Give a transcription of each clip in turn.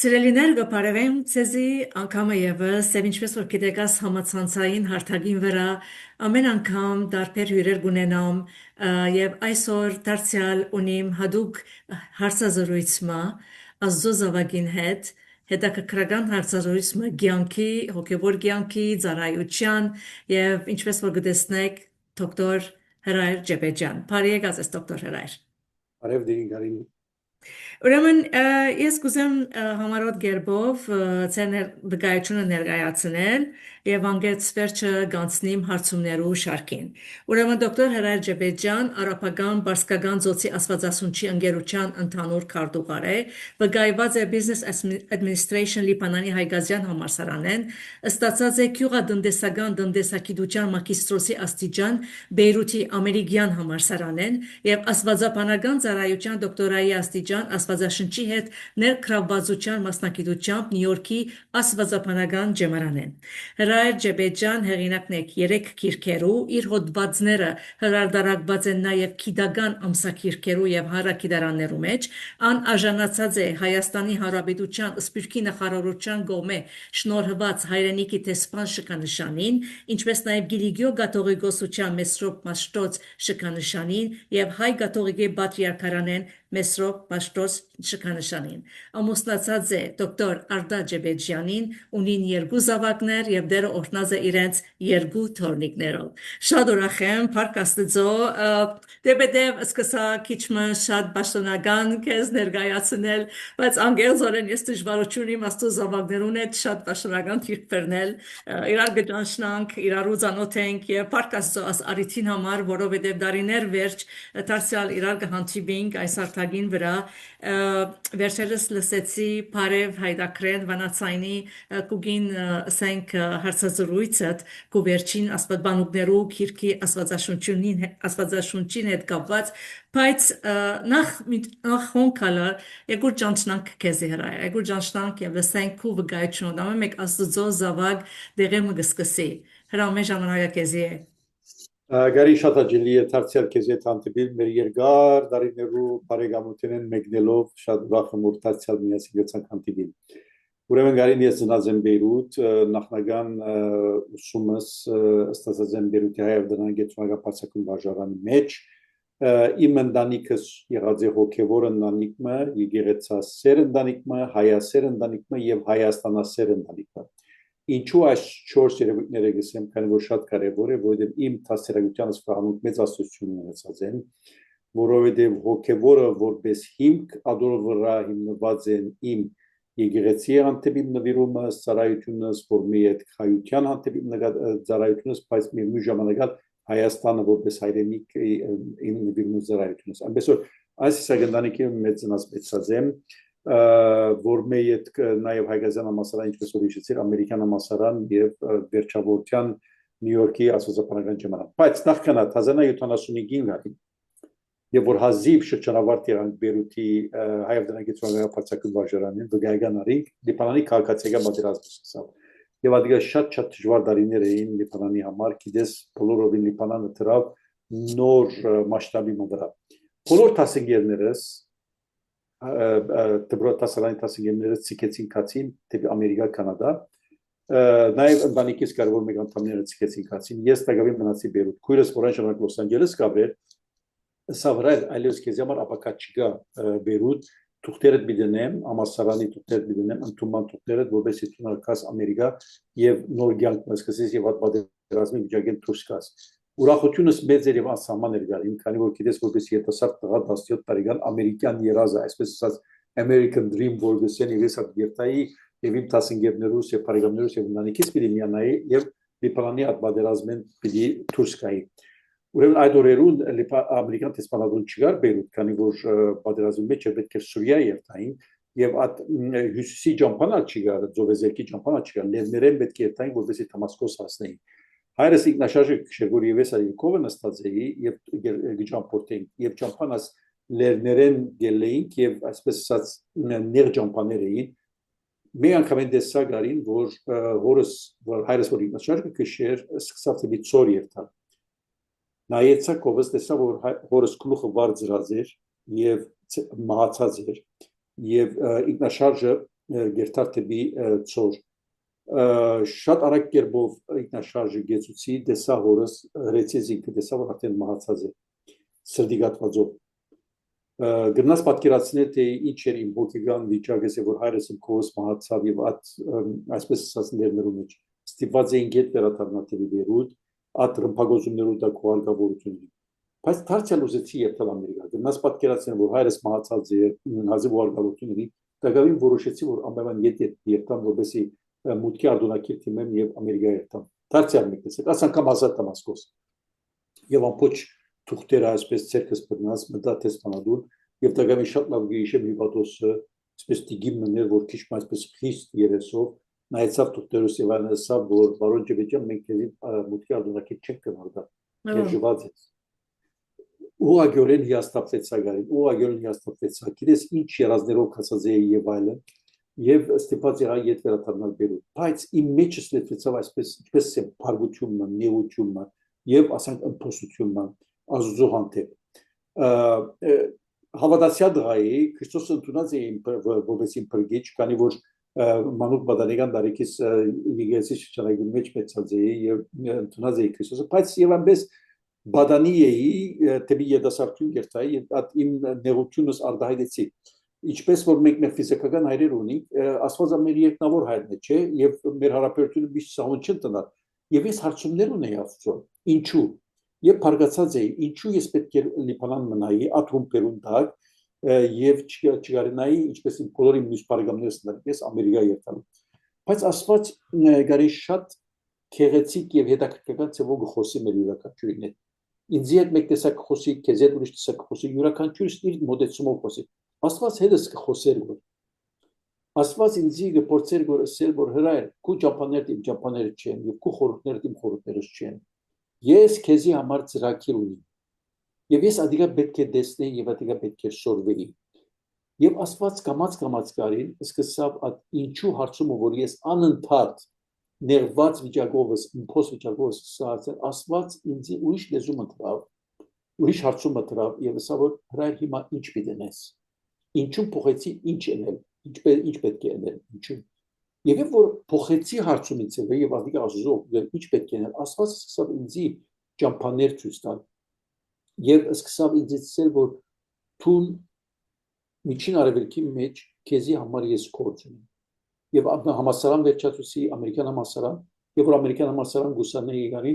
Սիրելիներ գպարևեմ ցեզի անգամը եւս եւ ինչպես որ գիտեկաս համացանցային հարթագին վրա ամեն անգամ դարբեր հյուրեր գունենամ եւ այսօր դարձյալ ունիմ հadoop հարցազրույցը ազո զավագին հետ հետաքրքրական հարցազրույցը գյանքի հոգեվոր գյանքի ծառայության եւ ինչպես որ գտեսնեք դոկտոր Հրայր Ջեբեջյան բարի եկած դոկտոր Հրայր Արև դին Գարին Ուրեմն ես կուզեմ համարոտ գերբով ցեր վկայությունը ներկայացնել եւ անգեց վերջը գանցնիմ հարցումներու շարքին։ Ուրեմն դոկտոր Հրայր Ջեբեջյան արաբական բարսկական ծոցի աստվածասունչի ընկերության ընդհանուր քարտուղար է, վկայված է Business Administration Լիբանանի Հայգազյան համալսարանեն, ստացած է գյուղատնտեսական տնտեսագիտության մագիստրոսի աստիճան Բեյրութի ամերիկյան համալսարանեն եւ աստվածաբանական ծառայության դոկտորայի աստիճան աստվածաշնչի հետ ներգրավվածության մասնագիտությամբ Նյու Յորքի աստվածաբանական ջեմարանեն։ Հրայր Ջեբեջյան հեղինակն է 3 գիրքերու, իր հոդվածները հրատարակված են նաև գիտական ամսագիրքերու եւ հանրագիտարաններու մեջ, ան արժանացած է Հայաստանի Հանրապետության Սփյուռքի նախարարության կողմէ շնորհված հայրենիքի տեսփան շքանշանին, ինչպես նաև Գիլիգիո կաթողիկոսության Մեսրոպ Մաշտոց շքանշանին եւ Հայ կաթողիկե պատրիարքարանեն Մեսրոպ Մաշտոց շքանշանին։ Ամուսնացած է դոկտոր Արտա Ջեբեջյանին, ունին 2 զավակներ եւ դերը օրհնած է իրենց 2 թորնիկներով։ Շատ ուրախ եմ, Փառք Աստծո, դեպետև սկսա քիչմը շատ պաշտոնական քեզ ներկայացնել, բայց անգերձորեն ես դժվարություն իմ աստծո զավակներուն հետ շատ պաշտոնական թիրք բերնել, իրար գճանշնանք, իրարու ծանոթենք եւ Փառք Աստծո աս արիթին համար, որովհետեւ դարիներ վերջ դարձյալ իրար կհանդիպինք այս հարթագին վրա վերջերս լսեցի Փարև Հայդակրեն Վանացայնի կուգին ասենք հարցազրույցը կու վերջին աստվածաբանուկներու քիրքի աստվածաշունչին հետ կապված բայց նախ հոնքալը եկուր ճանչնանք քեզի հրայ եկուր ճանչնանք եւ լսենք քու վկայությունը դամը մեկ աստծո զավակ դեղը մգսկսի հրամե ժամանակը քեզի է Գարի շատ աջելի է դարձյալ քեզ հետ հանդիպել մեր երկար դարիներու բարեկամությունեն մեկնելով շատ ուրախ եմ որ դարձյալ միասին գցանք հանդիպել Ուրեմն Գարին ես ծնած եմ Բեյրութ նախնական ուսումս ստացած եմ Բեյրութի հայ-ադրբեջան գետրոնական վարժարանի մեջ իմ ընտանիքս եղած է հոգևոր ընտանիքը եկեղեցասեր ընտանիքը հայասեր ընտանիքը եւ հայաստանասեր ընտանիքը Ինչու այս 4 երևույթները գսեմ, քանի որ շատ կարևոր է, որովհետև իմ դասերակցությանս վրանուկ մեծ աստուծություն ունեցած են, որովհետև հոգևորը որպես հիմք ադորը վրա հիմնված են իմ եկեղեցի հանդեպի նվիրումը, ծառայությունս, որ մի այդ խայության հանդեպի ծառայությունս, բայց միևնույն ժամանակ Հայաստանը որպես հայրենիք իմ նվիրումը ծառայությունս։ Այնպես որ այս սագնդանիքի մեծ նասպեցած եմ որ մեյ այդ նաև Հայգազյան համալսարան ինչպես որ հիշեցիր ամերիկյան համալսարան եւ վերջավորության Նյու Յորքի աստվածաբանական ջամարան բայց նախքան 1975-ին գալի եւ որ հազիվ շրջանավարտ եղանք Բեյրութի հայ-ադրբեջան գետրոնական վարժարանին վկայական արինք Լիբանանի քաղաքացիական պատերազմը սկսավ եւ ադիգա շատ դժվար դարիներ էին Լիբանանի համար գիտես բոլորովին Լիբանանը դրավ նոր մասշտաբի վրա բոլոր տասնգերներս դպրոցային տասնգերները ցիկեցին կացին դեպի Ամերիկա Կանադա նաև ընտանիքից կարևոր մեկ անդամները ցիկեցին կացին ես տակավին մնացի Բեյրութ քույրս որ այն ժամանակ Լոս Անջելես գաբեր սավրայ այլևս քեզ համար ապակա չկա Բեյրութ թուղթերդ բիդենեմ ամասարանի թուղթերդ բիդենեմ ընդունման թուղթերդ որպես իշխանական Ամերիկա եւ նոր ցանկ սկսես եւ պատերազմի միջակայք դուրս գաս Ուրախությունս մեծ էր եւ անսահման էր գալին, քանի որ գիտես որպես երիտասարդ տղա 17 տարեկան ամերիկյան երազը, այսպես ասած American Dream որգեսեն եւ հեսա երթայի եւ իմ տասնգերներուս եւ բարեկամներուս եւ ընտանիքից պիտի միանայի եւ Լիբանանի պատերազմեն պիտի դուրս գայի։ Ուրեմն այդ օրերուն ամերիկյան տեսփանատուն չկար Բեյրութ, քանի որ պատերազմի մեջ էր պետք է Սուրիա երթային եւ այդ հյուսիսի ճամփանա չկար, Ձովեզերքի ճամփանա չկար, լեռներեն պետք է երթային որպեսզի Դամասկոս հասնեին։ Հայրս ինքնաշարժը քշերգոր եւ էսա յեկովը նստած էի եւ գճամփորտեին եւ ճամփանաս լերներեն գելեին եւ այսպես ասած ներ ճամփաներ էին մի անգամ դեսա գարին որ հորս որ հայրս որ ինքնաշարժը քշեր սկսած է ծոր երթալ նայեցա կովս տեսա որ հորս գլուխը վարձրած էր եւ մահացած էր եւ ինքնաշարժը գերտարտեբի ծոր շատ արագ կերպով ինքնաշարժը գեցուցի դեսա հորս հրեցեց ինքը դեսա որ արդեն մահացած է սրդի գատվածով գնաց պատկերացնել թե ինչ էր իմ հոգեգան վիճակը որ հայրս իմ կողս մահացավ եւ այսպես ասած ներներում մեջ ստիպված էին գետ վերադառնալ Բեյրութ at ռմբակոծումներով դա կողարկավորությունների բայց դարձյալ ուզեցի երթալ Ամերիկա գնաց պատկերացնել որ հայրս մահացած է հազիվ կողարկավորությունների դակավին որոշեցի որ ամենայն ետ երթամ որովհետեւ մուտքի արդյունքիր թիմեմ եւ Ամերիկա երթամ դարձյալ մեկնեցեք աս անգամ ազատ Դամասկոս եւ ամբողջ թուղթերը այսպես ցերկս բռնած մտա տեստանադուն եւ դակավին շատ լավ գիշեմ հիպատոսը այսպես դիգիմներ որ քիչ այսպես խիստ երեսով նայեցավ թուղթերս եւ անասավ որ բարոն Ջեբեջյան մենք քեզ մուտքի արդյունքիր չենք կնորդա դժվար է ուղղակիորեն հիաստապվեցա գարին ուղղակիորեն հիաստապվեցա գիտես ինչ երազներով կացած է եւ այլն եւ ստիպված եղա ետ վերադառնալ Բեյրութ բայց իմ մեջս լեցվեցավ այսպես ինչպես է բարգությունն նեոությունն եւ ասենք ըմբոսությունն ազուզո հանդեպ հավատացյալ դղայի Քրիստոսը ընդունած է որպես իմ բրգիչ քանի որ մանուկ բադանեգան դարիքից եկեղեցի շրջանագի մեջ մեծած է եւ ընդունած է Քրիստոսը բայց եւ այնպես բադանի էի տեպի երդասարտություն գերտայի եւ այդ իմ նեղությունս արդահայտեցի Ինչպես որ մենք ֆիզիկական հայրեր ունենք, Աստվածը մեր երկնավոր հայրն է, չէ, եւ մեր հարաբերությունը միշտ սահուն չընտանա։ Եվ ես հարցումներ ունեի Աստծո։ Ինչու։ Եվ բարգացած էի, ինչու ես պետք է լիբանան մնայի, աթոմ Պերուն դակ, եւ չգարենայի, ինչպես իմ բոլոր իմ մյուս բարեկամներս ես Ամերիկա երթալու։ Բայց Աստված գարի շատ քեղեցիկ եւ հետաքրքրական ծավալ խոսի մեր յուրաքանչյուրին հետ։ Ինձ հետ մեկ տեսակ խոսի, քեզ հետ ուրիշ տեսակ խոսի, յուրաքանչյուրս իր մոդեցումով խոսի։ Աստված հետս կխոսեր որ Աստված ինձի գործեր որ ասել որ հրայր քու ճապաներդ իմ ճապաները չեն եւ քու խորհուրդներդ իմ խորհուրդներս չեն ես քեզի համար ծրագիր ունիմ եւ ես ադիգա պետք է դեսնեի եւ ադիգա պետք է սորվեի եւ Աստված կամած կարին սկսավ այդ ինչու հարցումը որ ես անընդհատ ներված վիճակովս իմփոս վիճակովս ասացել Աստված ինձի ուրիշ լեզու մտավ ուրիշ հարցում մտավ եւ ասա որ հրայր հիմա ինչ պիտենես Ինչու փոխեցի ինչ ենել, ինչ պետք է ենել, ինչու։ Եվ որ փոխեցի հարցումից եւ ադիգա ազուզով ինչ պետք է ենել, Աստված սկսավ ինձի ճամփաներ ցույց տալ։ Եվ սկսավ ինձ ասել որ թուն միջին արևելքի մեջ քեզի համար ես գործ ունեմ։ Եվ համասարան վերջացուցի ամերիկյան համասարան, եւ որ ամերիկյան համասարան գուսանեի գարի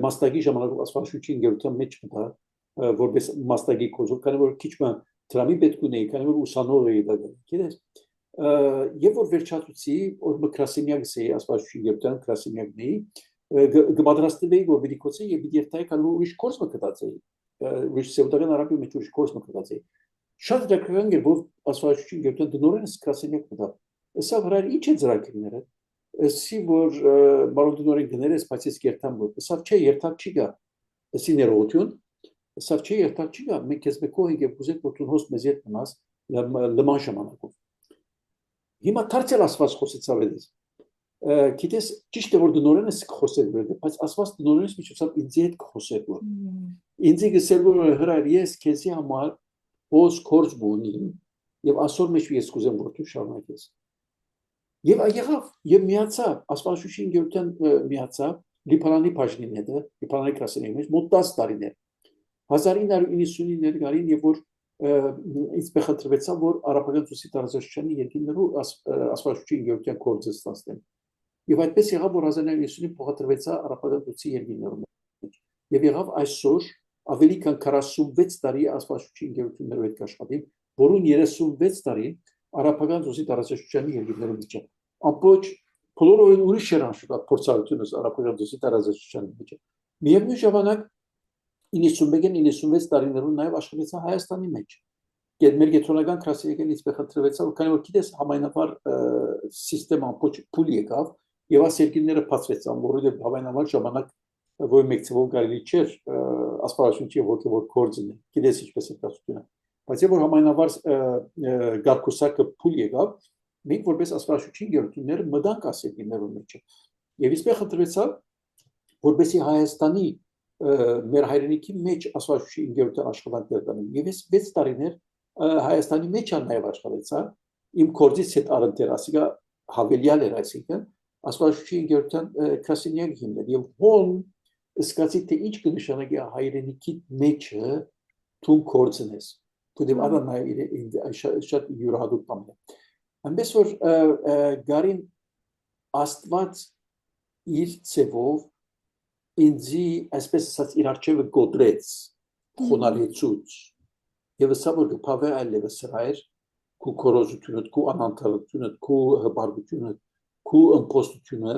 մաստագի ժամանակով Աստվածաշունչին գերության մեջ մտա որպես մաստագի կոզով, քանի որ քիչ Տրամի պետք ունեի, քանի որ ուսանող էի դա գիտես եւ որ վերջացուցի որ մկրասիմյակ էի Աստվածաշունչի գերության կրասիմյակն էի գմադրաստեի որ բիդիկոցի եւ բիդերտայ կալու ուրիշ կորս մկտացեի ուրիշ սեուտական արաբի մեջ ուրիշ կորս մկտացեի շատ դեպքերն երբ Աստվածաշունչի գերության դնորենս կրասիմյակ մտա սա վրայ ինչ է ծրագիրները ասի որ բարոն դնորեն գներես բայց ես գերտամ որ սա չէ երթակ չի գա ասի ներողություն Սա չէ երթալ չի գա, մենք ես մեկոհի և կուզեք, որ տուն հոստ մեզ ետ մնաս լման ժամանակով։ Հիմա թարցել ասված խոսեցավ էդես։ Գիտես, ճիշտ է, որ դնորեն ես կխոսել վրդ, բայց ասված դնորենս միջոցավ ինձի հետ կխոսել որ։ Ինձի գսել որ հրայր ես քեզի համար ոս կորձ բունիմ և ասոր մեջ ես կուզեմ, որ դու շարունակես։ Եվ եղավ, և միացավ, Աստվածաշունչի գերության միացավ, Լիբանանի բաժնին հետ, Լիբանանի կրասենի մեջ, մոտ 10 տարիներ 1999 եւ որ ինձ բխատրվեցա որ արաբական ծուսի տարածաշրջանի երկիներու Աստվածաշունչի գերության կորձը ստացնեն եւ այդպես եղավ որ 1999-ին բխատրվեցա արաբական ծուսի երկիներու մեջ եւ եղավ այսօր ավելի քան 46 տարի Աստվածաշունչի գերություններով հետ աշխատիմ որուն 36 տարի արաբական ծուսի տարածաշրջանի երկիներու մեջ ամբողջ բոլորովին ուրիշ էր անշուշտ փորձառությունս արաբական ծուսի տարածաշրջանի մեջ միևնույն ժամանակ 91-96 տարիներուն նաև աշխատեցա Հայաստանի մեջ։ Մեր գետրոնական կրասիական ինսպեկտրվեցա, քանի որ գիտես համայնավար սիստեմ ամբողջ փուլ եկավ եւ աս երկիները բացվեցան, որովհետեւ համայնավար ժամանակ որ մեկցվող կարելի չէր Աստվածաշունչի ոգևոր կորձն է։ Գիտես ինչպես է կասությունը։ Բայց երբ որ համայնավար գարկուսակը փուլ եկավ, մենք որպես Աստվածաշունչի գերությունները մտանք աս երկիներու մեջ։ Եվ ինսպեկտրվեցա, որպեսի Հայաստանի մեր հայրենիքի մեջ Աստվածաշունչի գերության աշխատանքներ կան։ Եվ ես 6 տարիներ Հայաստանի մեջ նաև աշխատեցա իմ կորձից հետ առընթեր, ասիկա հավելյալ էր, այսինքն Աստվածաշունչի 5-րդ քասինյակ հիմնել եւ հոն սկացի թե ինչ կնշանակի հայրենիքի մեջը թուն կորձնես։ Դու դեռ շատ յուրահատուկ բան է։ Այնպես որ գարին Աստված իր ցևով ինձի այսպես ասած իր արժևը գոդրեց խոնարհեցուց եւ սա որ կփավե այլևս սրայր քու կորոզությունը քու անանթարությունը քու հբարդությունը քու ըմպոստությունը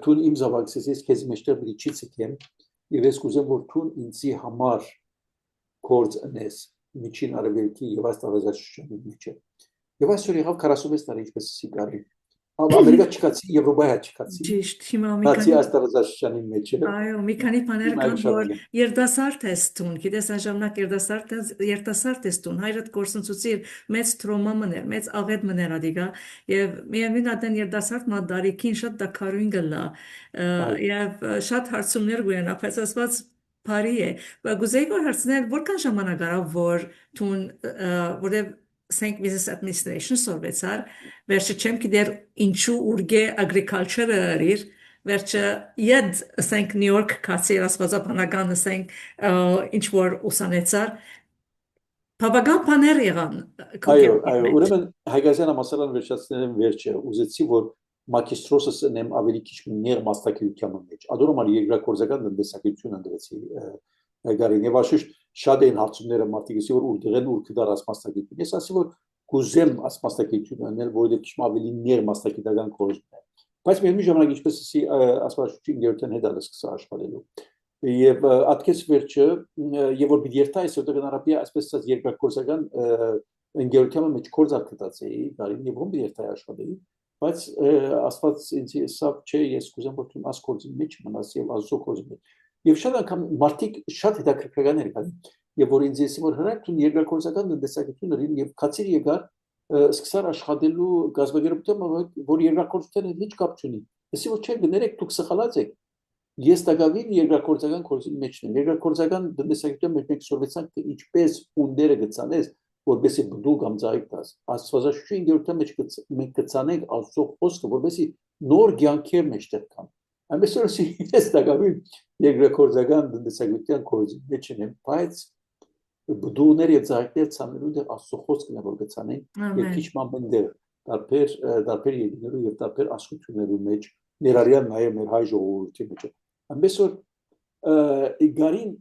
թուն իմ զավակցես քեզ մեջտեղ բիչից եկեմ եւ ես կուզեմ որ թուն ինձի համար կորձ անես միջին արևելքի եւ այս տարածաշրջանի միջը եւ այսօր եղավ 46 տարի ինչպես սիկարի Ամերիկա չկացի, Եվրոպայա չկացի։ Ճիշտ, հիմա մի Բացի քանի աստարազաշրջանի մեջ է։ այո, մի քանի բաներ Հիմա կան, որ շարունակ եմ։ երդասարդ ես տուն, գիտես, այն ժամանակ երդասարդ ես տուն, հայրդ գործընծուցիր մեծ թրոմա մներ, մեծ աղետ մներ ադիգա, եւ միևնույն ադեն երդասարդ մադարիքին շատ դակարույն գլա, Այո։ եւ շատ հարցումներ գուենա, բայց ասված բարի է, và գուզեի որ հարցնել, որքան ժամանակ արավ, որ տուն, որև Saint Business Administration սորվեցար, վերջը չեմ գիտեր ինչու ուրգե agriculture-ը արիր, վերջը իդ ասենք Նյու Յորք կացի ասվածաբանական ասենք ինչ որ ուսանեցար, բավական բաներ եղան քո Այո, կյանքի այո, մեջ։ ուրեմն Հայգազյանը մասալան վերջացնեմ վերջը, ուզեցի որ մագիստրոսս նեմ ավելի քիչ ներ մասնակցության մեջ։ Ադորոմալ երկրագործական տնտեսագիտություն ընդրեցի Գարին եւ աշուշ շատ են հարցումները մարդիկսի որ ուր ուր կդար մասնակցություն։ Ես ասի որ կուզեմ մասնակցություն անել, որովհետեւ քիչ ավելի ներ մասնակցական կորզում է։ Բայց միևնույն ժամանակ ինչպես ասի ասվածություն գերտեն հետ ալս կսա աշխատելու։ Եվ ատքես վերջը եւ որ պիտի երթա այսօր դրանապի այսպես ասած երկրագործական ընկերության մեջ կորզալ կտածեի գարին եւ ում երթա աշխատեի բայց աստված ինձ սա չէ ես կուզեմ որ դու ասկորձի մեջ մնաս եւ ազո կորզի մեջ եւ շատ անգամ մարդիկ շատ հետաքրքրական էր գալի եւ որ ինձ ասի որ հրակ դու երկրագործական տնտեսագիտությունը եւ կացիր եկար սկսար աշխատելու գազագերբությամբ որ երկրագործության հետ ինչ կապ չունի ասի որ չէ գներեք դուք սխալած եք Ես դակավին երկրագործական կորսի մեջն եմ։ Երկրագործական տնտեսագիտության մեջ մենք սովորեցանք թե ինչպես ունդերը գծանես, որովհետեւ բդու կամ ծայք տաս։ Աստվածաշունչի ինգերության մեջ մենք գծանենք Աստծո խոսքը, որովհետեւ նոր ցանկեր մեջտեղ կան։ Այնպես որ ես դակավին երկրագործական տնտեսագիտության կորսի մեջ եմ, բայց բդուներ եւ ծայքներ ցանելու դեր Աստծո խոսքն է որ գծանենք եւ քիչ մամբներ դարբեր երկիներու եւ դարբեր աշխություններու մեջ ներառյալ նաեւ մեր հայ ժողովրդի մեջ Այնպես որ գարին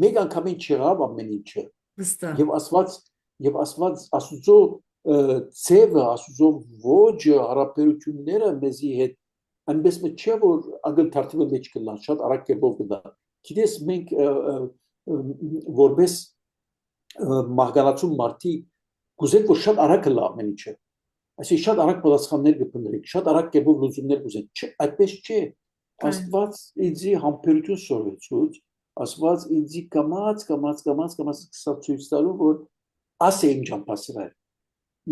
մեկ անգամին չեղավ ամեն ինչը Վստահ։ եւ ասված ասուծո ծևը ասուծո ոճը հարաբերությունները մեզի հետ այնպես չէ որ անգլ թարթիվը մեջ կլան շատ արագ կերպով կդա գիտես մենք որպես մահկանացու մարդի կուզենք որ շատ արագ կլա ամեն ինչը այսինքն շատ արագ պատասխաններ կփնտրենք շատ արագ կերպով լուծումներ կուզենք այդպես չէ Աստված ինձի համբերություն սորվեցուց, Աստված ինձի կամաց սկսած տալու, որ ասե իմ ճամփասրայ։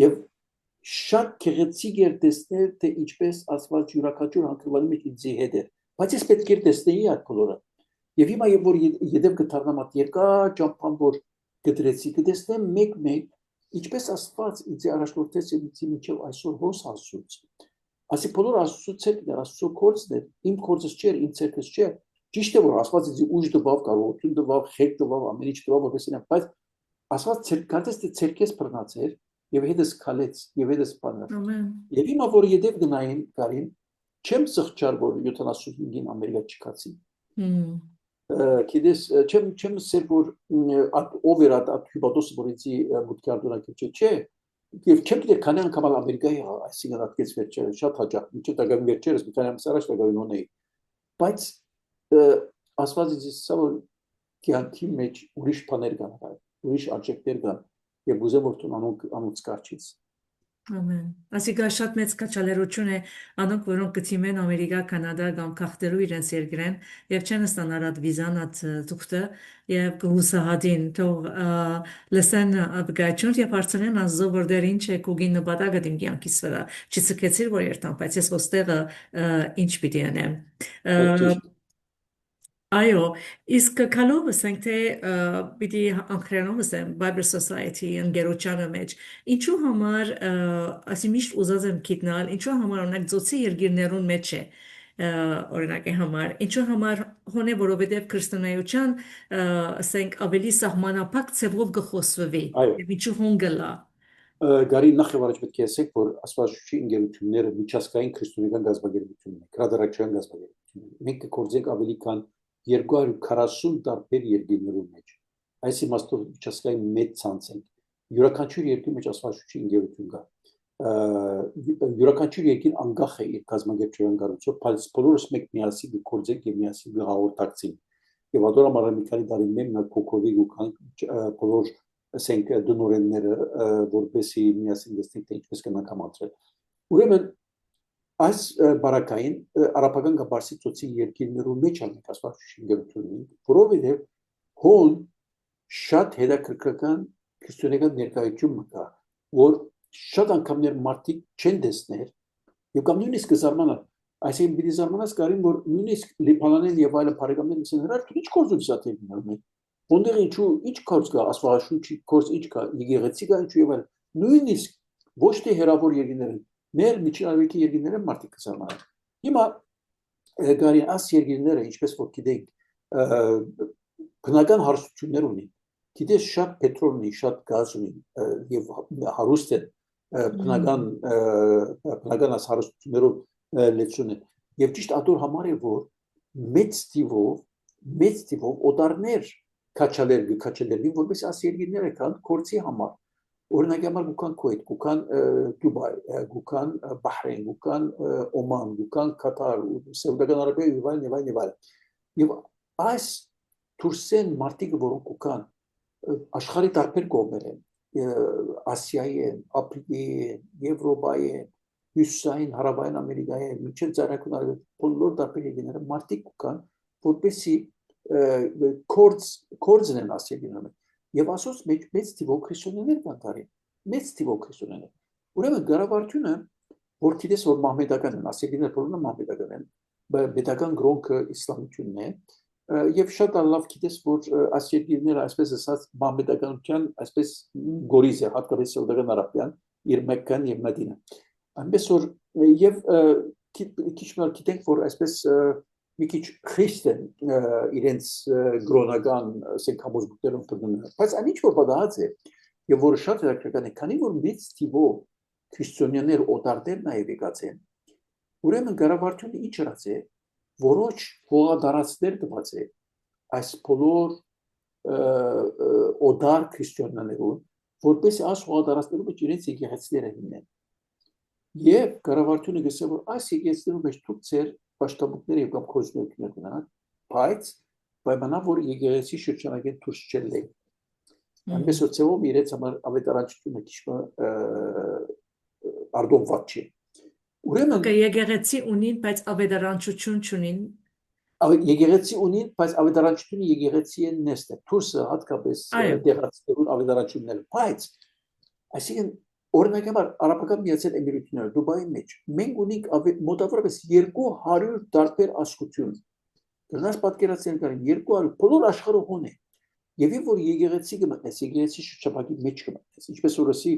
Եվ շատ քեղեցիկ էր տեսնել, թե ինչպես Աստված յուրաքանչյուր հանգրվանի մեջ ինձի հետ է։ Բայց ես պետք է տեսնեի այդ բոլորը։ Եվ հիմա որ յետև կդառնամ այդ երկար ճամփան, որ գտրեցի, կտեսնեմ մեկ-մեկ, ինչպես Աստված ինձի առաջնորդեց եւ ինձի միջև այսօր հոս ասուց։ Ասի բոլոր ասոցիացիաներ, ասոցիո կորսներ, իմ կորսս չէր, իմ ցերկս չէ։ Ճիշտ է որ ասված ինձ ուժ դվավ, կարողություն դվավ, խեք դվավ, ամեն ինչ դվավ, որպես ինձ, բայց ասված ցերկատես թե ցերկես բռնացեր եւ հետս քալեց եւ հետս բաներ։ Ամեն։ Եվ հիմա որ յետև գնային կարին, չեմ սղճար որ 75-ին Ամերիկա չկացի։ Գիտես, չեմ սեր որ ով էր այդ հիպոթեզը որ ինձ մուտքի արտոնակ չէ։ Եվ չեմ գիտեր քանի անգամ Ամերիկայի այսինքն ատկեց վերջերը շատ հաջող ինչը դակավին վերջերս մի քանի ամիս առաջ դակավին ունեի բայց ասված ինձ սա որ կյանքի մեջ ուրիշ բաներ կան ուրիշ արժեքներ կան եւ ուզեմ որ դու անոնց կարճից Ամեն։ Ասիկա շատ մեծ կաչալերություն է անոնք որոնք կթիմեն Ամերիկա, Կանադա կամ քաղտերու իրենց երկրեն եւ չեն ստանալ այդ վիզան այդ թուղթը եւ կհուսահատին թող լսեն աբգաչուն եւ հարցնեն ազո որ դեր ինչ է կուգին նպատակը դիմ կյանքիս վրա չցկեցիր որ երթան բայց ես ոստեղը ինչ պիտի անեմ ճիշտ Այո, իսկ քալով ասենք թե պիտի անկրանով ասեմ Bible Society ընկերոջանը մեջ ինչու համար ասի միշտ ուզած եմ գիտնալ ինչու համար օրինակ ծոցի երկիրներուն մեջ է օրինակ է համար ինչու համար հոնե որովհետև քրիստոնեության ասենք ավելի սահմանափակ ցևով գխոսվի Այո, եւ ինչու հոն գլա Գարի նախ եւ առաջ պետք է ասեք, որ աստվածաշուչի ընկերությունները միջազգային քրիստոնեական գազագերբություններ են, քրադարակչային գազագերբություններ են։ Մենք կգործենք ավելի քան 240 տարբեր երկրներում մեջ։ Այս իմաստով միջազգային մեծ ցանց են։ Յուրաքանչյուր երկրի մեջ աստվածաշուչի ընկերություն կա։ Յուրաքանչյուր երկիր անկախ է իր գազագերբչական կառույցով, բայց բոլորս մեկ միասին կգործենք եւ միասին կհաղորդակցենք։ Եվ ադորամարը մի քանի տարի մեմնա կոկովի ու բոլոր ասենք դնորենները որպեսի միասին դեսնենք թե ինչպես կնանք համացրել։ Ուրեմն այս բարակային արաբական գաբարսի ծոցի երկիրներու մեջ անենք աստվածաշուչի ընկերությունին, որովհետև հոն շատ հետաքրքրական քրիստոնեական ներկայություն կա, որ շատ անգամներ մարդիկ չեն տեսներ եւ կամ նույնիսկ զարմանան, այսինքն պիտի զարմանաս կարին, որ նույնիսկ լիբանանեն եւ այլ բարեկամներ ասեն, հրար դու ինչ գործում ես ատերիներում Ոնդեղ ինչու ինչ կորց կա աստվածաշուչի կորց ինչ կա եկեղեցի կա ինչու եւ այլ նույնիսկ ոչ թե հերավոր երկիները մեր միջին արևելքի երկիները մարդիկ կզարմանան հիմա գարի աս երկիները ինչպես որ գիտենք բնական հարստություններ ունի գիտես շատ պետրոլ ունի շատ գազ ունի եւ հարուստ են բնական աս հարստություններով լեցուն են եւ ճիշտ ադոր համար է որ մեծ տիվով օտարներ քաչալերգի որպես աս երկիները կան կորցի համար օրինակ համար գուքան Քուվեյթ գուքան Դուբայ գուքան Բահրեյն գուքան Օման գուքան Կատար Սաուդական Արաբիա եւ այլն եւ այս թուրքեն մարտիկը որոնք գուքան աշխարհի տարբեր կողմեր են Ասիայի են Աֆրիկայի են Եվրոպայի են Հյուսիսային հարավային Ամերիկայի են միջին ծառայական արևել բոլոր տարբեր երկիները մարտիկ գուքան որպեսի կորձն են ասիագինում եւ ասոց մեծ տիվով քրիստոնյաներ կան տարի մեծ տիվով քրիստոնյաներ ուրեմն գարավարությունը որ գիտես որ մահմեդական են ասիագիները բոլորը մահմեդական են պետական գրոնքը իսլամությունն է եւ շատ լավ գիտես որ ասիագիները այսպես ասած մահմեդականության այսպես գորիզ է հատկապես Սաուդական Արաբիան իր Մեքքան եւ Մադինա այնպես որ եւ քիչ մալ գիտենք որ այսպես մի քիչ խիստ են իրենց գրոնական ասենք համոզմունքներով բռնում բայց այն ինչ որ պատահած է եւ որը շատ հետաքրքրական է քանի որ մեծ տիվով քրիստոնյաներ օտարներ նաեւ եկած են ուրեմն գարավարությունը ինչ ըրած է որոշ հողադարածներ տված է այս բոլոր օտար քրիստոնյաներուն որպես այս հողադարածներում մեջ իրենց եկեղեցիները հիմնեն եւ գարավարությունը գսե որ այս եկեղեցիներում մեջ դուք ձեր պաշտամունքները եւ կամ կորզություններ ունենան բայց պայմանով որ եկեղեցի շրջանագին դուրս չելեն այնպես որ ցեվում իրենց համար ավետարանչությունը քիչ արդոնված չի ուրեմն եկեղեցի ունին բայց ավետարանչություն չունին եկեղեցի ունին բայց ավետարանչությունը եկեղեցի են նեստը դուրսը հատկապես դեղացներուն ավետարանչություններ բայց այսինքն օրինակ համար արաբական միացյալ էմիրությունները Դուբայի մեջ մենք ունենք մոտավորապես 200 տարբեր ազգություն դրանց պատկերացնել կարելի 200 բոլոր աշխարհը հոն է եւ որ եկեղեցի կմտնես եկեղեցի շրջապատի մեջ կմտնես ինչպես որսի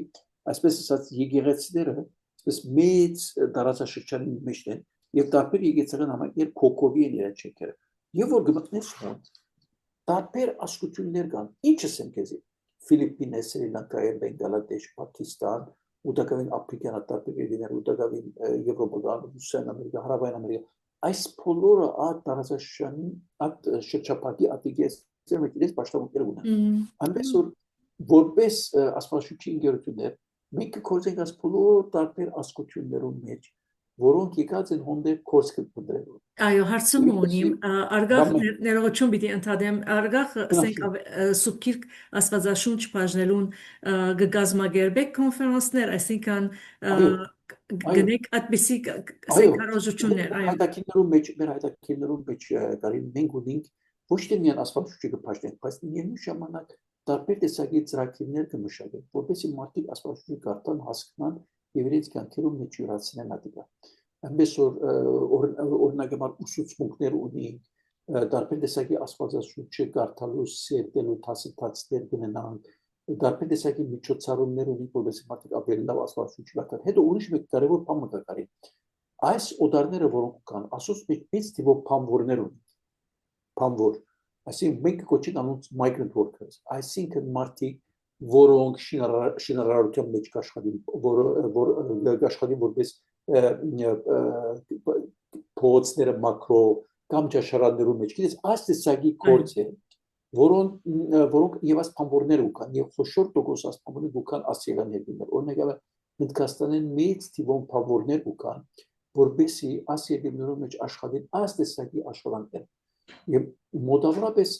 այսպես ասած եկեղեցիները այսպես մեծ դարաշրջանի մեջ են եւ տարբեր եկեղեցական համայնքներ կոկովի են իրենց չեկերը եւ որ կմտնես հոն տարբեր ազգություններ կան ինչը եմ քեզի Ֆիլիպինես, Սրի Լանկա, Բենգալադեշ, Պակիստան, ուտակավին Աֆրիկան տարբեր երկրներ, ուտակավին Եվրոպան, Հյուսիսային Ամերիկա, Հարավային Ամերիկա, այս բոլորը այդ տարածաշրջանի այդ շրջապատի ատիգեսը մեկից պաշտպաններ ունեն։ Այնպես որ որպես աստվածաշուչի ընկերություններ մենք կորցենք այս բոլոր տարբեր ազգություններում մեջ որոնք եկած են հոնդեր կորս կպնդրելու։ Այո, հարցում ունիմ, արգախ ներողություն պիտի ընդհանեմ, արգախ ասենք սուբքիրք աստվածաշունչ բաժնելուն գգազմագերբեք կոնֆերանսներ, այսինքն գնեք այդպիսի ասենք հարոժություններ, այո։ Մեր հայտակիրներում մեջ կարին մենք ունենք ոչ թե միան աստվածաշուչի կփաշտենք, բայց միևնույն ժամանակ տարբեր տեսակի ծրագրեր կմշակենք, որպեսզի մարդիկ աստվածաշունչը կարդան, հասկանան եւ իրենց կյանքերում մեջ յուրացնեն ադիգա այնպես որ օրինակ համար ուսուցմունքներ ունի դարբեր տեսակի աստվածաշունչը կարդալու, սերտելու, դասընթացներ գնանք, դարբեր տեսակի միջոցառումներ ունի, որովհետեւ մարդիկ ավելի լավ աստվածաշունչ կարդան։ Հետո ուրիշ մեկ կարևոր բան մը կա։ Այս օդարները, որոնք կան, ասոց մեծ թիվով փամվորներ ունի։ Փամվոր, այսինքն մենք կոչենք անոնց migrant workers, այսինքն մարդիկ, որոնք շինարարության մեջ կաշխատին, որ կաշխատին որպես փողոցները մակրո կամ ճաշարաններում մեջ, գիտես, այս տեսակի գործ է, որոնք եւ այս փամվորներ ուկան եւ խոշոր տոկոս այս փամվորներ ուկան ասիաներներ, օրինակ Հնդկաստանեն մեծ թիվով փամվորներ ուկան, որբեսի ասիաներներում մեջ աշխատեն այս տեսակի աշխատանքներ եւ մոտավորապես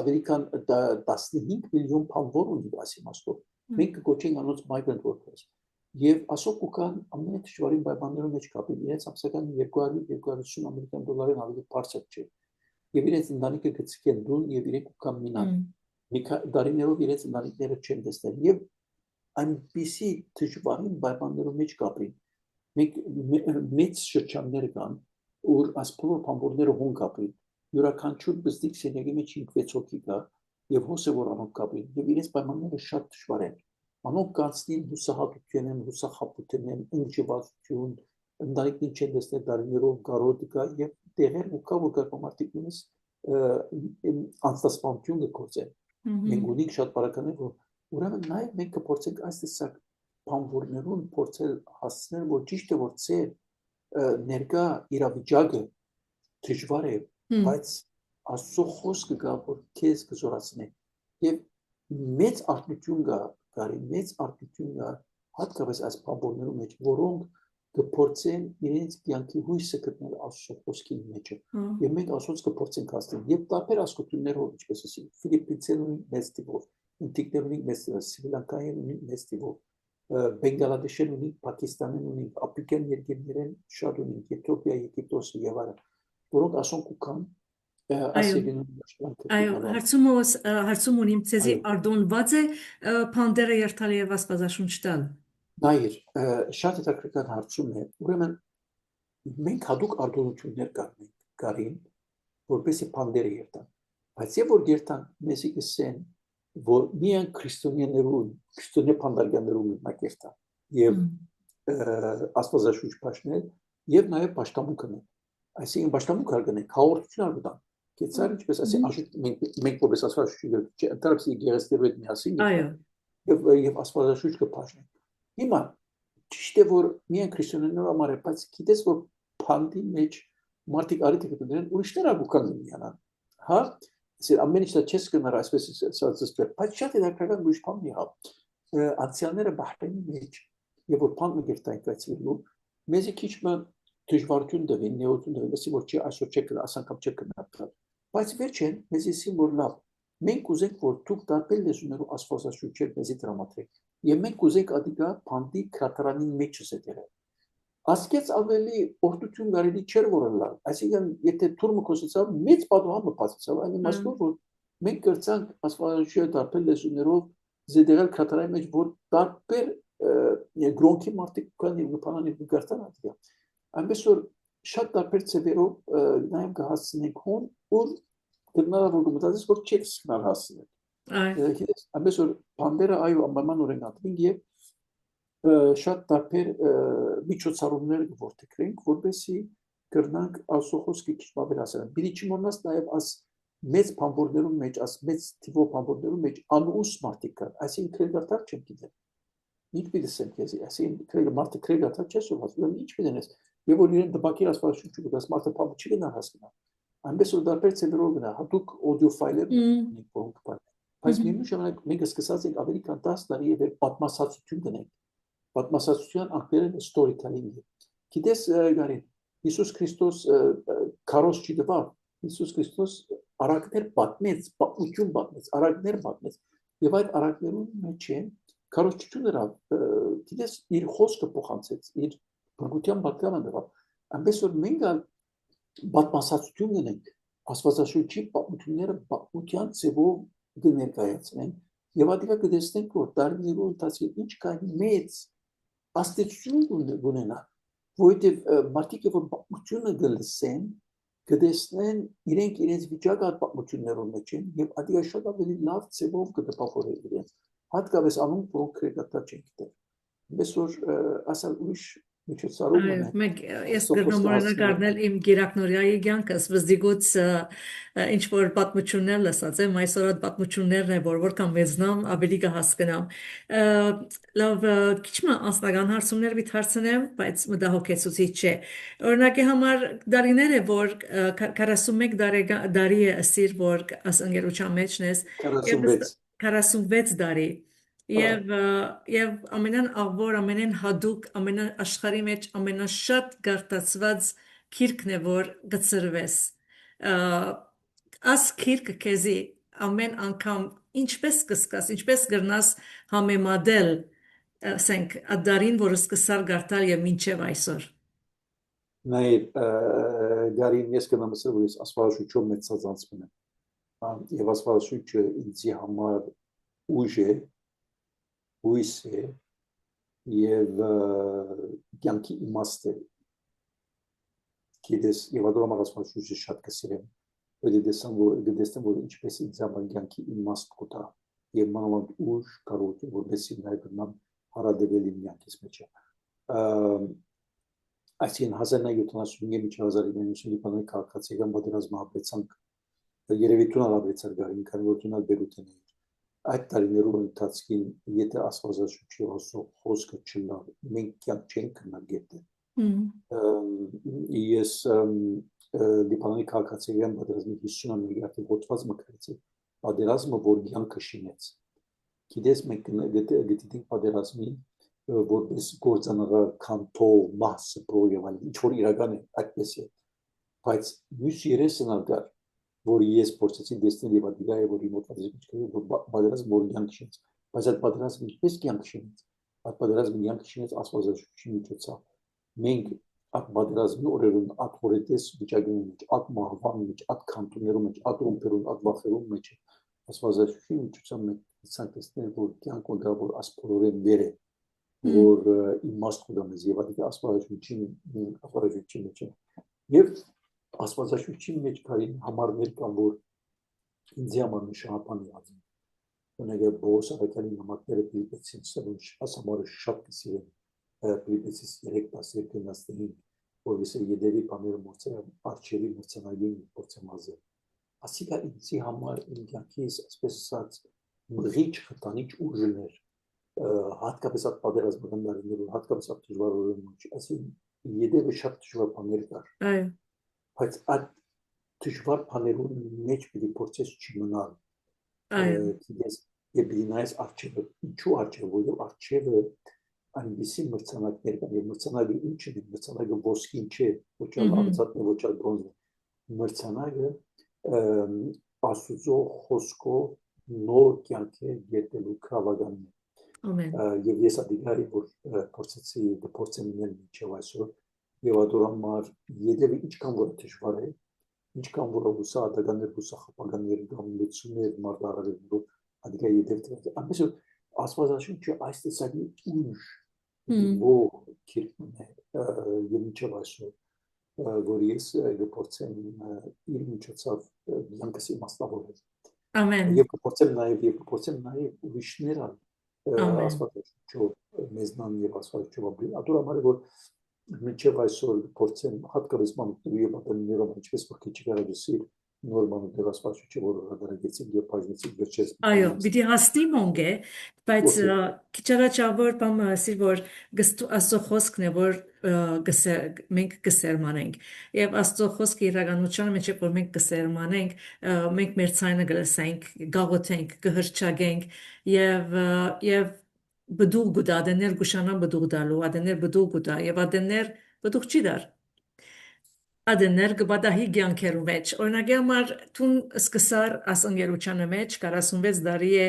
Ամերիկան 15 միլիոն փամվոր ունի ասի մասով, մենք կոչենք անոնց migrant workers եւ ասոք ուկան ամենադժվարին պայմաններում մեջ կապին, իրենց ամսական 200-250 ամերիկյան դոլարին ավելի բարձր չէ։ Եվ իրենց ընտանիքը գցկեն դուն եւ իրենք ուկան մինան։ Մի տարիներով իրենց ընտանիքները չեն տեսնել եւ այնպիսի դժվարին պայմաններում մեջ կապին։ Մենք մեծ շրջաններ կան, որ ասպորով փամվորները հոն կապին։ Յուրաքանչյուր բզդիկ սենյակի մեջ 5-6 հոգի կա եւ հոսը որ անոնք կապին եւ իրենց պայմանները շատ դժվար են։ Անոնք կանցնին հուսահատություն են, հուսախաբություն են, ընջվածություն, ընտանիքին չեն տեսնել տարիներով կարոտ կա եւ տեղեր ու կա որ կարգամարտիկ նույնս անստասպանություն գործեն։ Մենք ունենք շատ բարականներ, որ ուրեմն նաեւ մենք կփորձենք այս տեսակ փամվորներուն փորձել հասնել, որ ճիշտ է որ ծեր ներկա իրավիճակը դժվար է, բայց Աստծո խոսքը կա որ քեզ կզորացնի եւ մեծ արտություն կա, մեծ արտություն կա հատկապես այս փամվորներում մեջ, որոնք կփորձեն իրենց կյանքի հույսը գտնել Աստծո խոսքի մեջ։ Եվ մենք Աստծոց կփորձենք հասնել եւ տարբեր ասկություններով, ինչպես ասի, Ֆիլիպինցերուն մեծ տիպով, ինտիկներուն մեծ տիպով, Սրիլանկայում մեծ տիպով, Բենգալադեշին ունի, Պակիստանին ունի, Աֆրիկյան երկրներեն շատ ունի, Եթիոպիա, Եգիպտոս եւ այլն, որոնք ասոնք կան Այո, հարցում ունիմ ցեզի արդոնված է փանդերը երթալ եւ ասպազաշունչ տալ։ Նայր, շատ հետաքրքիր հարցում է։ Ուրեմն մենք հadoop արդյունություններ կանենք կարին, որպեսզի փանդերը երթան։ Բայց եւ որ երթան, մեսի կսեն, որ միայն քրիստոնյա փանդարգյաններում մենակ երթան եւ ասպազաշունչ պաշտնել եւ նաեւ պաշտամունքն է։ Այսինքն պաշտամունք արգանենք, հաղորդություն արգան։ Կեցար ինչպես ասի, մենք որպես ասպազաշունչ ընդհանրապես գեղեցնելու հետ միասին եւ ասպազաշունչ կփաշնենք։ Հիմա ճիշտ է որ միայն քրիստոնյաներով համար է, բայց գիտես որ փանդի մեջ մարդիկ արիթ գտնեն ուրիշներ ագուկան միանան։ Հա, ասել ամեն ինչ չես կնար այսպես ասածստր, բայց շատ հետաքրքիր ուրիշ բան մի հա։ Անցյալները Բահրեյնի մեջ եւ որ փանդը գերտային կայացվելու, մեզի քիչ մը դժվարություն դվին, նեոտություն դվին, ասի որ չի այսօր չեք ասանկամ չեք կնապրել։ Բայց վերջեն մեզի որ լավ, մենք ուզենք որ դուք տարբեր լեզուներով ասպազաշունչեր մեզի դրամատրեք։ Եվ մենք ուզենք ադիգա փանդի քրատարանի մեջ չսետերը։ Ասկեց ավելի օրդություն կարելի չէր որելալ։ Այսինքն եթե թուրմը կոսեցավ մեծ պատուհանը բացեցավ, այն իմաստով որ մենք կրցանք ասպազաշունչը տարբեր լեզուներով զետերել քրատարանի մեջ որ տարբեր գրոնքի մարդիկ կան եւ գտանան եւ գարտան ադիգա։ Այնպես որ շատ տարբեր ծևերով նաեւ կհասցնենք հոն որ գտնալով գտածես որ չեք սկսնալ հասնել։ Այնպես որ բանդերը այո անպայման օրենքատվին եւ շատ տարբեր միջոցառումներ գործենք, որպեսզի կրնանք Աստծո խոսքը քիչ ավելի հասնել։ Բիդի չմոռնաս նաեւ աս մեծ փամբորներում մեջ, աս մեծ թիվով փամբորներում մեջ անուս մարդիկ կան, այսինքն քրեգարտար չեն գիտեն։ Ինչ պիտեսեմ քեզի, այսինքն մարդը քրեգարտար չէ սովորել, ինչ պիտենես։ Եվ որ իրեն դպակի ասպարշություն չգտաս, մարդը փամբը չի գնա հասկանա։ Այնպես որ տարբեր ծևերով գնա, հատուկ օդիո ֆայլեր ունենք, որոնք կան։ Բայց միևնույն ժամանակ մենք սկսած ենք ավելի քան 10 տարի եւ պատմասացություն գնենք։ Պատմասացության ակտերը storytelling է։ Գիտես Գարին, Հիսուս Քրիստոս քարոզ չի դվավ։ Հիսուս Քրիստոս արակներ պատմեց, պատմություն պատմեց, արակներ պատմեց։ Եվ այդ արակներում մեջ են քարոզչությունները, գիտես իր խոսքը փոխանցեց, իր բնության պատկանը դվավ։ Այնպես որ մենք պատմասացություն ունենք, աստվածաշունչի պատմությունները պատմության ծևով կներկայացնենք եւ ադիգա կտեսնենք որ տարիներու ընթացքում ինչ կան մեծ աստեցություն ունենա, որովհետեւ մարդիկ որ պատմությունը գլսեն կտեսնեն իրենք իրենց վիճակը այդ պատմություններով մեջ են եւ ադիա շատ ավելի լավ ձևով կտպավորեն իրենց հատկապես անուն որոնք քրեկատա չեն գիտեր այսօր ասալ ուրիշ միջոցառում Այո, ունեն մենք ես Սոփոս գրնոմորենը կհասցնեն գարնել իմ գիրակնորյայի կյանքս վզդիգուց ինչ որ պատմություններ լսած եմ այսօր այդ պատմություններն է որքան մեծնամ ավելի կհասկանամ լավ քիչ մը անձնական հարցումներ վիթարցնեմ բայց մտահոգեցուցիչ չէ օրինակի համար դարիներ է որ 41 դարի է ասիր որ ասընկերության մեջն ես եւ 46 46 դարի Եվ ամենան ավոր, ամենեն հադուկ, ամենան աշխարհի մեջ ամենաշատ գարտացված քիրքն է, որ գծրվես։ Աս քիրքը քեզի ամեն անգամ ինչպես կսկաս, ինչպես գրնաս համեմադել, ասենք, ադարին, որը սկսար գարտալ եւ մինչեւ այսօր։ Նաև գարին ես կնամ ասել որ ես ասֆալտում մեծած անցնում եմ եւ ասֆալտը ինձի համար ուժ է հույս է եւ կյանքի իմաստ է գիտես եւ ադորամալ ասֆալտը շատ կսիրեմ դեսեմ որ ինչպես ինձ համար կյանքի իմաստ կտա եւ մանավանդ ուժ կարող է որպեսզի նաեւ գնամ հարադեվել իմ կյանքից մեջ Այսինքն 1975 մինչև 1990 բանը քաղաքացիական պատերազմը ապրեցանք երևի տունալ ապրեցար գարին քանի որ տունալ բերութեն էր այդ տարիներում ընթացքին եթե ասվածաշուչի խոսքը չլար մենք կյանք չենք կնագետել ես լիբանանի քաղաքացիական պատերազմի 50-ամյակի արդեն հոդված մկրեցի պատերազմը որ կյանքը շինեց գիտես մենք գտիտենք պատերազմի որպես գործանարար կանտով մասը պրոյեվալ ինչ որ իրական է այդպես է բայց մյուս երեսն ալգար որ ես փորձեցի դեսնել եւ ադիգա եւ որ իմ օտարի պատերազմը որ կյանք շինեց բայց այդ պատերազմը ինչպես կյանք շինեց այդ պատերազմը կյանք շինեց ասվածաշուչի միջոցով մենք այդ պատերազմի օրերուն այդ հորետես վիճակի մեջ այդ մահվան մեջ այդ կանտոներում մեջ այդ ռումբերում այդ վախերում մեջ ասվածաշուչի միջոցով մենք ցանկացնել որ կյանք ունենա որ ասպորորեն վեր է որ իմաստ կդամես եւ այդ ասվածաշուչի մեջ եւ ասվածաշուչի մեջ կային համարներ կան որ ինձ համար նշանապան է ազին ունեգե բոս ավետալի նամակները պիլիպեցին սրուշ ասամարը շատ կսիրեն պիլիպեցիս 3-12 գնաստեղին որովհետեւ եդերի բաները մոծել արչերի մրցանակին փորձամազը ասիկա ինձի համար իմ կյանքից այսպես ասած մղիչ խտանիչ ուժներ հատկապես այդ պատերազմական տարիներում հատկապես այդ դժվար օրերում այսինքն եդերը շատ դժվար բաներ կար Այո բայց այդ դժվար բաներում մեջ պիտի փորձես չմնալ գիտես եւ դինայս արչեվը ինչու արչեվը որով արչեվը այնպիսի մրցանակներ կան եւ մրցանակը ինչ է մրցանակը ոսկին չէ ոչ էլ արծաթն ոչ էլ բրոնզը մրցանակը ասուծո խոսքով նոր կյանքի յետելու քավագանն ամեն եւ ես ադիգարի որ փորձեցի դպորցեմ ինել միջև այսօր եւ ադորամար եդեւի ինչքան որ դժվար է ինչքան որ հուսադականներ հուսախապականներ կամ լեցուներ մարդարարներով ադիգա եդեւ ամենը ասվածաշունչը այս տեսակի ուժ որ քիրքն է եւ միջև այսօր որ ես դպորցեմ իր միջոցով յանքս իմաստավորել ամեն եւ փորձեմ նաեւ ուրիշներ ասվածաշունչով մեզնան եւ ասվածաշունչով ադորամար որ միջև այսօր փորձեմ հատկապես մանուկների եւ ապրանքներով ինչպես որ քիչ կարողացի նորմալ դերասպաշուչի որ հրադարագեցին եւ բաժնեցի վերջերս Այո, պիտի հասնի մոնգ է, բայց քիչ առաջավոր բամը ասի որ աստծո խոսքն է որ մենք կսերմանենք եւ աստծո խոսքը իրականության մեջ է որ մենք կսերմանենք մենք մեր ցայնը գլսենք գաղութենք կհրճագենք եւ բդուղ գուտա դներ գուշանան բդուղ դալու ադներ բդուղ գուտա եւ ադներ բդուղ չի դար Ադներ կբադահի կյանքերու մեջ օրինակի համար տուն սկսար ասընկերությանը մեջ 46 տարի է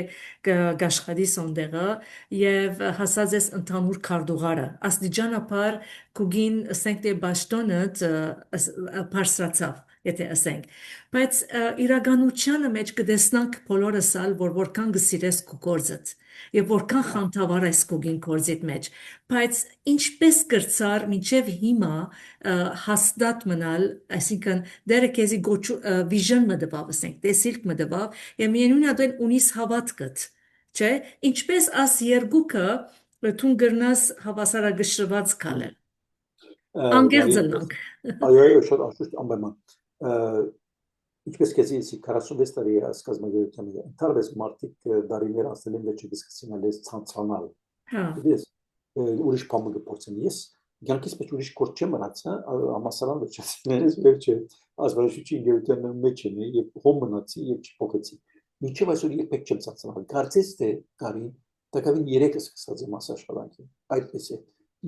գաշխատի սոնդեղը եւ հասած ես ընդհանուր քարտուղարը աստիճանաբար կուգին ասենք թե բաշտոնը բարձրացավ եթե ասենք, բայց իրականությանը մեջ կտեսնանք բոլորս ալ, որ որքան գսիրես քո գործդ եւ որքան խանդավառ ես քո գործիդ մեջ, բայց ինչպես կրծար մինչև հիմա հաստատ մնալ, այսինքն դերը քեզի վիժն մտավ, ասենք, տեսիլք մտավ, եւ միևնույն է դու ունիս հավատքդ, չէ՞, ինչպես աս երկուքը դու գրնաս հավասարակշռված կալել։ Անգերձնանք։ Այո, շատ աշուշտ անպայման։ Ինչպես քեզի 46 տարի է սկզբնագործության մեջ, ընդհանրապես մարդիկ դարիներ անցել են վերջի դիսկուսիան ալես ցանցանալ։ Դες ուրիշ բան գործեն։ Ես ցանկից մեջ ուրիշ գործ չեմ մնացա, համասարան վերջացիներս վերջը ասվարշուչի գերտան մեջ են եւ հոմնացի եւ չփոխեցի։ Միջև այսօր երբեք չեմ ցանցանալ։ Կարծես թե կարին տակավին 3-ը սկսած եմ ասաշխալանքի։ Այդպես է։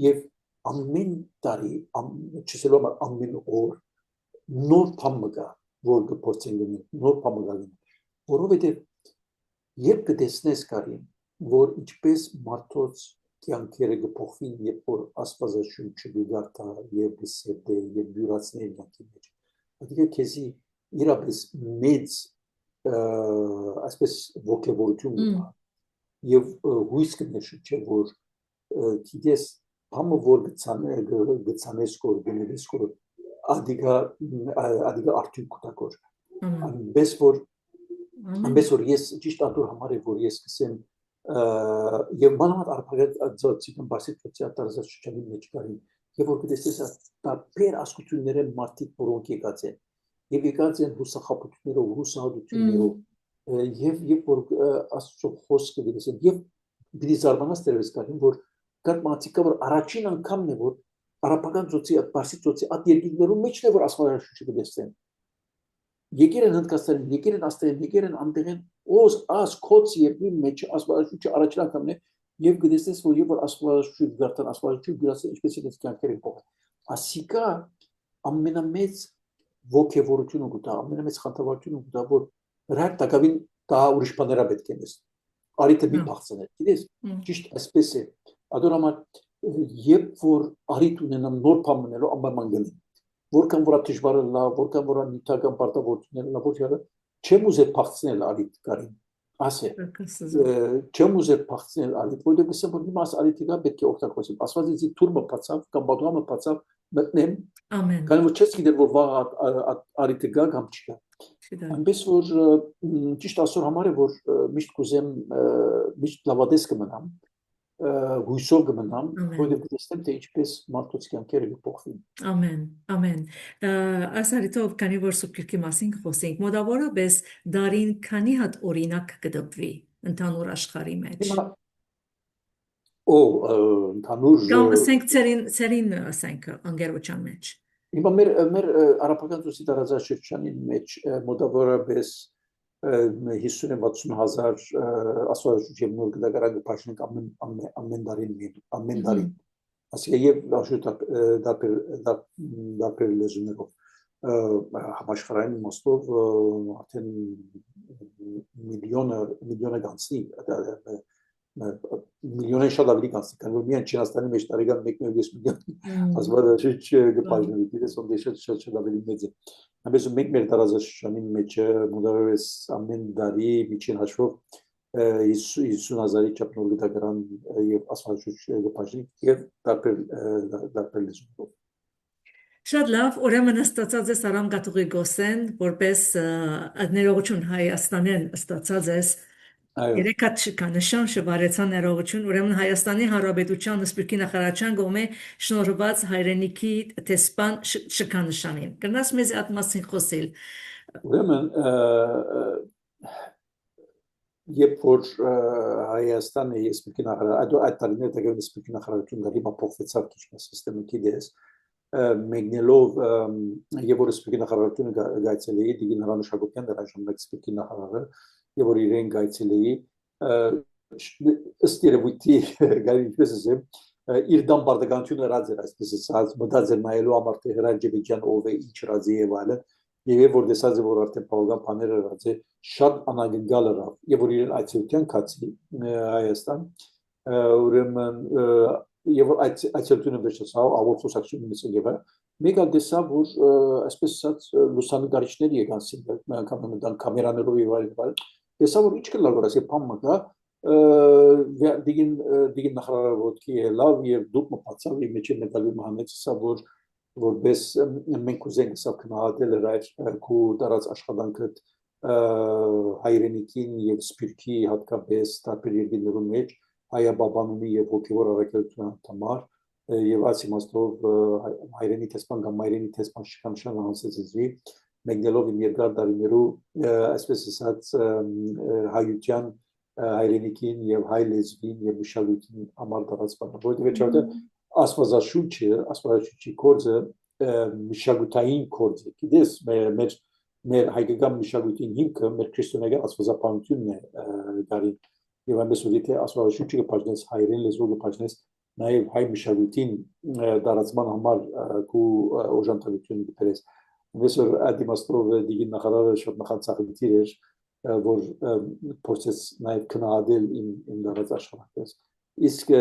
Եվ ամեն տարի, չսելով ամեն օր նոր բան մգա, որ գործեն գնի, նոր բան մգա գնի, որովհետև երբ կտեսնես կարին, որ ինչպես մարդոց կյանքերը կփոխվին, երբ որ աստվածաշունչը գարտա եւ գսեդե եւ յուրացնել կյանքի մեջ, դիտի քեզի իրապես մեծ այսպես ոգևորություն կա եւ հույս կնեշի չէ որ գիտես համը որ գցանես կոր գնելիս կոր ադիգա արդյունք կտակոր անպես որ ես ճիշտ ադոր համար է որ ես կսեմ եւ մանավանդ արփակած ծոցիկն բասիտ ատարզաշրջանի մեջ կարին եւ որ գտեսես տարբեր ասկությունները մարդիկ որոնք եկած են եւ եկած են հուսախապություններով հուսահատություններով եւ որ աստծո խոսքը դեսեն եւ դի զարմանաս դերես կարին որ կան մարդիկը որ առաջին անգամն է որ արաբական ծոցի բասիտ ծոցի այդ երկիրներում մեջն է որ աստվածաշունչը գտեսեն եկել են հնդկաստան եկել են աստղեն եկել են անդեղեն օս աս կոց երկրի մեջ աստվածաշունչը առաջին անգամն է եւ գտեսես որ եւ որ աստվածաշունչը գարտան աստվածաշունչը գրասը ինչպես է կյանքերը փոխել ասիկա ամենամեծ ոգևորությունը գտա ամենամեծ խանդավառությունը գտա որ ռակ տակավին դա ուրիշ բաներա պետք է նես արիթը մի փախցնել գիտես ճիշտ այսպես է ադորամար երբ որ արիթ ունենամ նոր բան մնելու անպայման գնի որքան որ դժվար է որքան որ նյութական պարտավորություններ լավ որ չեմ ուզել փախցնել արիթ կարին ասե չեմ ուզել փախցնել արիթ որտեղ գսեմ որ հիմա արիթի դա պետք է օգտագործեմ ասվածի թուրմը բացավ կամ բադրամը բացավ մտնեմ ամեն կամ որ չես գիտեր որ վաղ արիթը գա կամ չգա այնպես որ ճիշտ ասոր համար է որ միշտ կուզեմ միշտ լավադես կմնամ հույսով կմնամ որովհետև գտեմ թե ինչպես մարդոց կյանքերը կփոխվին ամեն ամեն ասարիտով քանի որ սուբկիրքի մասին խոսենք մոտավորապես դարին քանի հատ օրինակ կդպվի ընդհանուր աշխարհի մեջ ընդհանուր կամ ասենք ցերին ասենք անգերոջան մեջ հիմա մեր արաբական ծոցի տարածաշրջանի մեջ մոտավորապես 50-60 հազար աստվածաշունչ եւ նոր գդակարան կփաշնենք ամեն տարի ասիկա եւ աշուտ դարբեր լեզուներով համաշխարհային իմաստով արդեն միլիոնը գանցնի միլիոնը շատ ավելի գանցնի քան որ միայն Չինաստանի մեջ տարեկան 1.5 միլիոն աստվածաշունչ կփաշնվի դες ոնդե շատ ավելի մեծ է այնպես մենք մեր տարածաշրջանի մեջ մոտավորապես ամեն տարի միջին հաշվով 50,000-ի չափ նոր գդակարան եւ աստվածաշունչ կփաշնի եւ տարբեր լեզուներով Շատ լավ, ուրեմն ստացած ես Արամ Գաթուղիկոսեն, որպես ներողություն Հայաստանեն ստացած ես երեքատ շքանշան շվարեցան ներողություն, ուրեմն Հայաստանի Հանրապետության Սպիրկի նախարարության կողմէ շնորհված հայրենիքի տեսփան շքանշանին։ Կնաս մեզ այդ մասին խոսել։ Ուրեմն երբ որ Հայաստանը Սպիրկի նախարար այդ տարիներ դեպի Սպիրկի նախարարություն գալի փոխվեցավ քիչ սիստեմի դես մեկնելով եւ որ Սպիրկի նախարարությունը գայցելի դիգին Հրանուշ Հակոբյան դեռ ժամանակ Սպիրկի նախարարը եւ որ իրեն գայցելի ըստ երևույթի գալի ինչպես ասեմ իր դամ բարդականությունը ռաձեր այսպես ասած մտածել նայելու համար թե Հրաջեբեջյան ով է ինչ ռաձի եւ այլն եւ որ դեսած է որ արդեն բավական բաները ռաձե շատ անագնգալ է եւ որ իրեն այցելության կացի Հայաստան ուրեմն եւ որ այցելությունը վերջացավ ավոր խոսակցությունից եւ Մեկ այլ տեսա, որ այսպես ասած լուսանկարիչներ եկան կամերաներով եւ այլն, տեսա, որ ինչ կլավ որ ասի փամը կա, դիգին նախարարը ոտքի լավ եւ դուք մտածավ իմ մեջ մեդալի մահմեդսա, որպես մենք ուզենք սա քննադատել այդ քու դարած աշխատանքը հայրենիքին եւ սպիրկի հատկապես տարբեր երկրներում մեջ հայաբաբանունի եւ հոգեվոր առաքելության համար եւ այս իմաստով հայրենի տեսփան կամ հայրենի տեսփան շքանշան հանցեցի մեկնելով իմ երկար տարիներու այսպես ասած հայության հայրենիքին եւ հայ լեզվին եւ մշակույթին համար դարձած բանը որովհետեւ չորտե աստվածաշունչի կորձը մշակութային կորձ է գիտես մեր հայկական մշակույթին հիմքը մեր քրիստոնեական աստվածապանությունն է դարին եւ այնպես որ եթե աստվածաշունչը կպաշտես հայրեն լեզվով կպաշտես նաեւ հայ մշակույթին դարացման համար քու օժանդակություն դրես այնպես որ այդ իմաստով դիգին նախարարը շատ նախանցախնդիր էր որ փորձեց նաեւ քննադատել իմ դարած աշխատանքս իսկ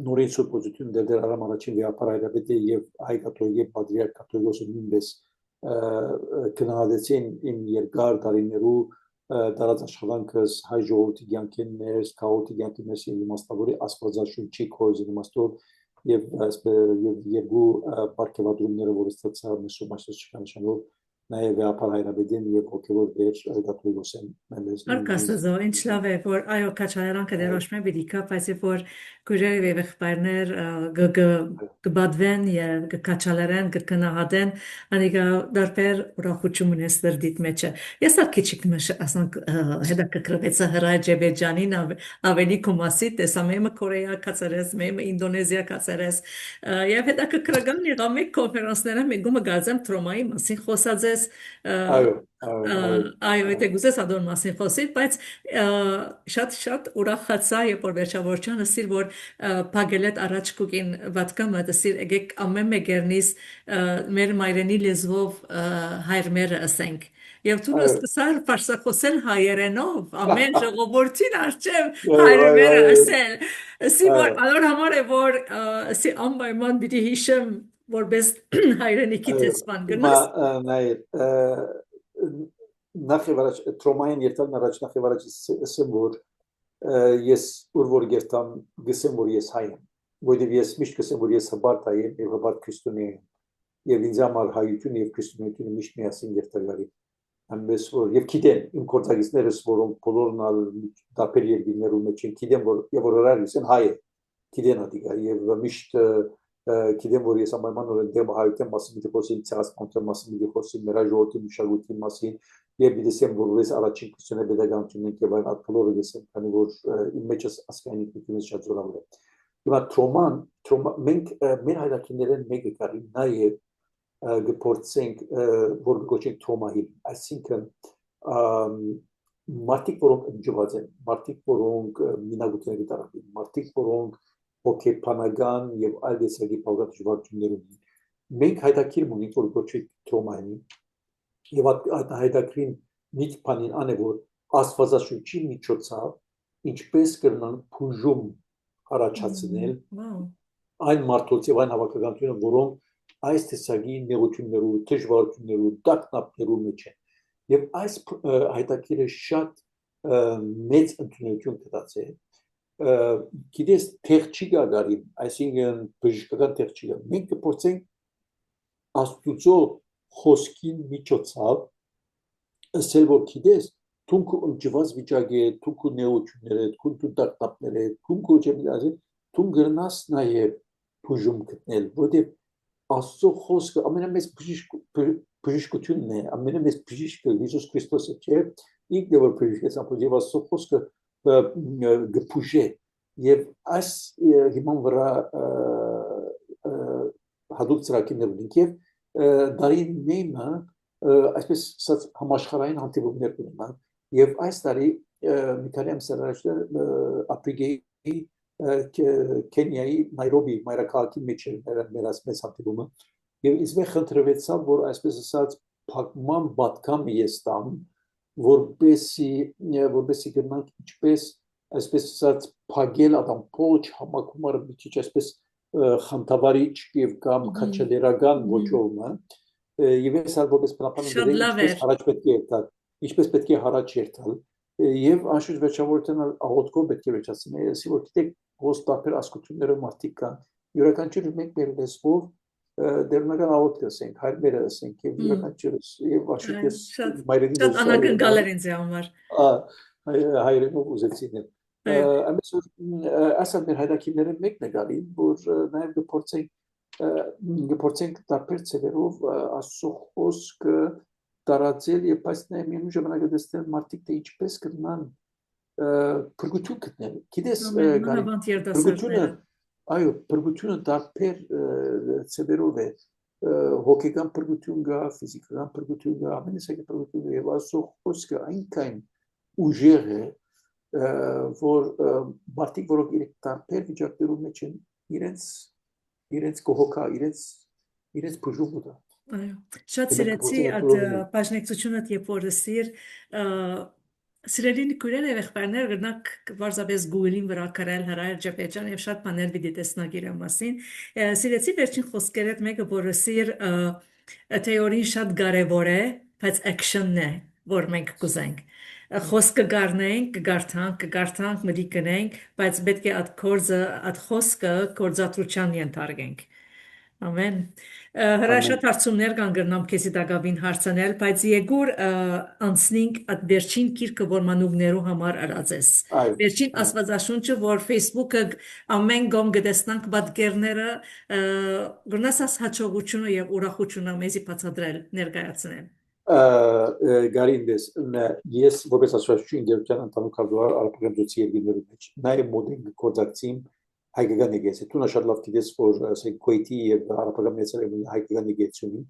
նորից սուպոզիտիոն դեր արամ առաջին վիապարայրաբեդե եւ հայ կաթոլիկ եւ պատրիարք կաթողիկոսը նույնպես քննադատեցին իմ երկար տարիներու դարած աշխատանքս հայ ժողովրդի կյանքին ներս քաոտիկ կյանքի ներս իմաստավորի աստվածաշունչի կորձի իմաստով եւ երկու բարգեւադրումները որ ստացա մեսոմասը շքանշանով նաեւ վիապարայրաբեդեն եւ հոգեվոր դեր կաթողիկոսեն Արկաստազո ինչ լավ է որ այո քաչալերանքը դերոշմե բիդիկա բայց որ գուրերը վեխբարներ գբադվեն եւ քաչալերան կքնահատեն անիկա դարբեր ուրախություն ունես դրդիտ մեջը ես ակիչիկ մշ ասանք հետաքրքրվեցա հրաջեբեջանին ավելի կոմասի տեսամեմը կորեա կացարես մեմը ինդոնեզիա կացարես եւ հետաքրքրական եղավ մեկ կոնֆերանսները մեգումը գազեմ տրոմայի մասին խոսած այո եթե գուզես ադոն մասին խոսիլ բայց շատ ուրախացա երբ որ վերջավորչանը սիր որ փագելետ առաջ կուկին վատկամը դսիր եկեք ամեն մեկերնից մեր մայրենի լեզվով հայրմերը ասենք եւ դու սկսար ֆարսախոսել հայերենով ամեն ժողովրդին արչեւ հայրմերը ասել սի որ անոր համար է որ սի անպայման պիտի հիշեմ որպես հայրենիքի տեսփան գնաս նայ նախևարաջ տրոմային երթալն առաջ նախևարաջ ասեմ որ ես որ գերտամ գսեմ որ ես հայ եմ որովհետև ես միշտ գսեմ որ ես հբարտ հայ եմ եւ հբարտ քրիստոնյա եմ եւ ինձ համար հայությունը եւ քրիստոնեությունը միշտ միասին երթալի այնպես որ եւ գիտեմ իմ կորցագիցներս որոնք բոլորն տարբեր երկրներում մեջ են գիտեմ որ եւ որ հրարից են հայ գիտեն ադիգա եւ միշտ գիտեմ որ ես ամայման որ դեմ հայության մասին մի խոսիմ ցասպանտը մասին մի խոսիմ նրա ժողովրդի մշակույթի մասին եւ դիտեմ որ ես առաջին քրիստոնյա pedagogical եւ այն ատոլորը գսեմ քանի որ իմ մեջս ասկայնի քրիստոնյա շատ զորավոր է հիմա տրոման մենք մեր հայրաքիներեն մեկը կարի նաեւ գործենք որ գոչենք տրոմայի այսինքն մարդիկ որոնք ջված են մարդիկ որոնք մինագութների տարածին մարդիկ որոնք հոգեբանական եւ այլ դեսագի բաղադրություններ ունեն մենք հայտակիր ունենք որ գոչենք տրոմային եւ այդ հայտակրին միջ բանին անե որ աստվածաշունչի միջոցով ինչպես կրնան փուժում առաջացնել այն մարդոց եւ այն հավաքականությունը որոնք այս տեսակի նեղություններու դժվարություններու դակնապներու մեջ են եւ այս հայտակիրը շատ մեծ ընդունություն կտածե գիտես թեղ չի գարի այսինքն բժշկական թեղ չի գա մենք կփորձենք աստուծո խոսքին միջոցով ասել որ գիտես թունք ջված վիճակի թունք նեղությունները թունք դակնապները թունք ոչեմիլազի թունք գրնաս նաեւ բուժում գտնել որովհետեւ աստծո խոսքը ամենամեծ բժշկությունն է ամենամեծ բժիշկը Հիսուս Քրիստոսը չէ ինքն է որ բժիշկեց ապօրինի աստծո խոսքը գփուժե եւ այս հիման վրա հadoop ծրագիրներ ունենք եւ դարին նույնը այսպես ասած համաշխարհային հանդիպումներ ունեն եւ այս տարի մի քանի ամսեր առաջ ապրիլի Քենիայի Նայրոբի մայրաքաղաքի մեջ մեր ասպես հանդիպումը եւ ինձ մե խնդրվեցա որ այսպես ասած փակման բատկամ ես տամ որպեսի գնանք ինչպես այսպես ասած փագել ադամ փոչ համակումարը մի քիչ այսպես խանդավառիչ եւ կամ քաչալերական ոճով եւ ես որպես բնապան Շատ լավ էր։ առաջ պետք է երթալ ինչպես պետք է առաջ երթալ եւ անշուշտ վերջավորության աղոթքով պետք է վերջացնել ասի որ գիտեք հոստապեր ասկությունները մարդիկ կան յուրաքանչյուր մեկ մեր լեզվով դերնական աղոթք ասենք հայրերը ասենք եւ յուրաքանչյուրս եւ անշուշտ ես մայրենի Շատ անակնկալ էր ինձ համար հայրենով ուզեցին ամենից ասած մեր հայրաքինները մեկն է գալի որ նաեւ գործենք տարբեր ծերերով աստծո խոսքը տարածել եւ բայց նաեւ միևնույն ժամանակ դեսնել մարդիկ թե ինչպես կգնան փրկություն գտնել գիտես փրկությունը այո փրկությունը տարբեր ծերերով է հոգեկան փրկություն գա ֆիզիկական փրկություն գա ամենիսակի փրկություն եւ աստծո խոսքը այնքան ուժեղ է որ մարդիկ որոնք իրենք տարբեր վիճակներում մեջ են իրենց կողոքա իրենց բուժումը դա այո շատ սիրեցի այդ բաժնեկցությունը երբ որ սիրելի նկուրեր երեխաներ գնաք վարզապես Google-ին վրա կարել հրայր ջապեջան եւ շատ բաներ պիտի տեսնակ իր մասին սիրեցի վերջին խոսքերդ մեկը որ սիր թեորին շատ կարեւոր է բայց action-ն է որ մենք կուզենք խոսքը գարնենք կգարթանք մտի կնենք բայց պետք է այդ խոսքը կորզատրության ենթարկենք ամեն հրաշատ հարցումներ կան գրնամ քեզի դակավին հարցանել բայց եգուր անցնենք այդ վերջին գիրքը որ մանուկներու համար արածես վերջին աստվածաշունչը որ Facebook-ը ամեն գոմ գտեսնանք պատկերները գրնասած հաջողությունը եւ ուրախությունը մեզի բացատրել ներկայացնել Գարինդես ես որպես ասոցիացիոն գերության ընդհանուր կարգավար արարողացի երկրների մեջ նաեւ մոդել կոդակցիմ հայկական եկեցի դու շատ լավ գիտես որ ասենք Քուեյթի եւ արաբական մեծարի հայկական եկեցունի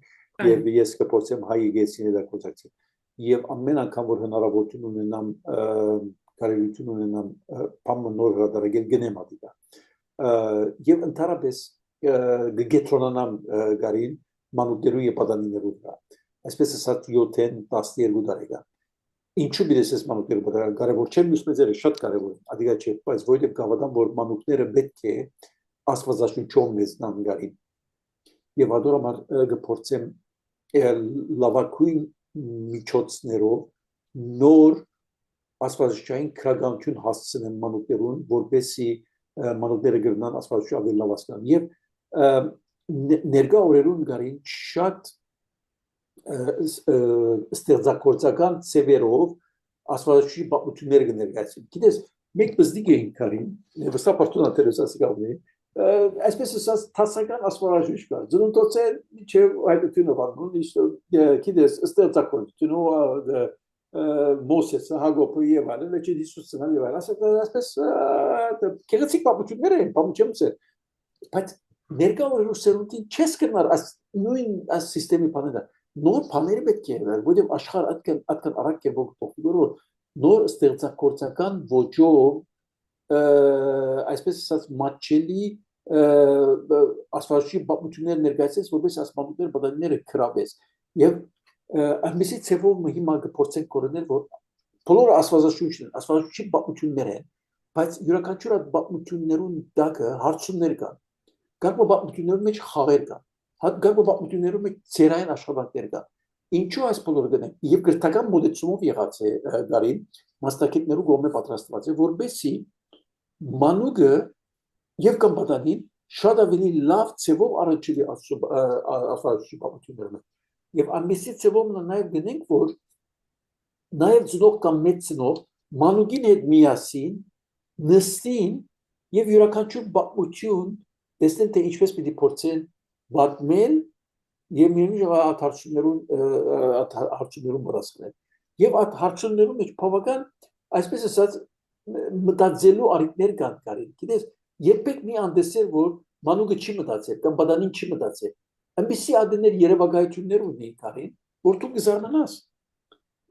եւ ես կփորձեմ հայ եկեցիների դա կոդակցի եւ ամեն անգամ որ հնարավորություն ունենամ կարողություն ունենամ բամը նոր հրադարագել գնեմ ադիգա եւ ընդհանրապես գետրոնանամ գարին մանուկերու եւ պատանիներու վրա այսպես ասած 7-12 տարեկան ինչու բիզնես մանուկները բավական կարևոր չեն մյուսները շատ կարևոր են ադիգա չէ բայց որովհետեւ գավադան որ մանուկները պետք է աստվածաշունչով մեզնան գարին եւ ադորամար գործեմ լավակույն միջոցներով նոր աստվածաշունչային քրագանություն հասցնեն մանուկերուն որպեսի մանուկները գրնան աստվածաշունչ ավելի լավ հասկանան եւ ներկա օրերուն գարին շատ ստեղծագործական ծևերով աստվածաշունչի պատմությունները կներկայացվեն։ Գիտես, մենք բզդիկ էինք կարին, վստահ պարտունա տերեսասի գավնի, այսպես ասած տասական աստվածաշունչ կար։ Ծնունդոցեր մինչև հայտնությունը վարնում, գիտես, ստեղծագործությունը Մոսեսը, Հակոբը եւ այլն, լեչի Հիսուսը եւ այլն, այսպես գեղեցիկ պատմություններ են, պատմություններ։ Բայց ներկա օրերու սերունդին չես կրնար նույն սիստեմի բաները նոր բաները պետք է լինեն, որովհետև աշխարհը այդքան արագ է փոխվելու, նոր ստեղծագործական ոճով, այսպես ասած, մատչելի աստվածաշունչի պատմություններ ներկայացրած, որպես աստվածություններ պատանիները գրավես։ Եվ այնպեսի ցեվով հիմա կփորձենք կորնել, որ բոլոր աստվածաշունչի պատմություններ են, բայց յուրաքանչյուր այդ պատմություններուն դակը հարցումներ կան։ Գարմո պատմություններում մեջ խաղեր կան։ Գարմո պատմություններում մեջ ծերային աշխատանքներ կան։ Ինչու այս բոլորը գնեն։ Եվ գրթական մոդեցումով եղած է դարին մասնակիցներու կողմէ պատրաստված է, որբեսի մանուկը եւ կամ պատանին շատ ավելի լավ ցեվով առաջի աստվածաշունչի պատմություններում։ Եվ ամիսի ցեվով նաեւ գնենք, որ նաեւ ծնող կամ մեծ ծնող մանուկին հետ միասին նստին եւ յուրաքանչյուր պատմություն տեսնեն թե ինչպես պիտի փորձեն վատմել եւ միայն հարցումներուն բացնել եւ այդ հարցումներում մեջ բավական այսպես ասած մտածելու արիտներ կան կարին գիտես երբեք մի անդեսեր որ մանուկը չի մտածել կամ բադանին չի մտածել այնպեսի ադներ երևակայություններ ունի կարին որ դու կզարմանաս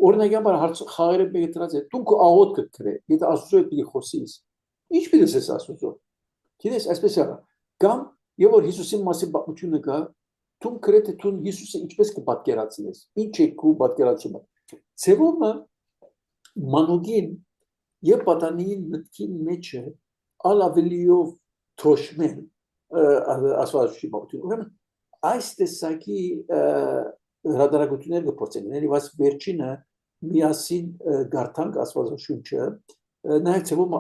օրինակ համար խաղերը մեկը դրած է դու քո աղոտ կգրե եթե աստծո հետ պիտի խոսես ինչ պիտի ասես աստծո գիտես այսպես է կամ եւ որ Հիսուսի մասին պատմությունը կա դու կրեթե դու Հիսուսը ինչպես կպատկերացնես ինչ է քո պատկերացումը ցեվոմը մանուկին եւ պատանին մտքին մեջ է ալավելիով թոշմեն աստվածաշունչի մոտին։ Ուրեմն այս տեսակի հրադարագություններ կփորձենք, բայց վերջինը միասին գարտանք աստվածաշունչը, նաև ցեվում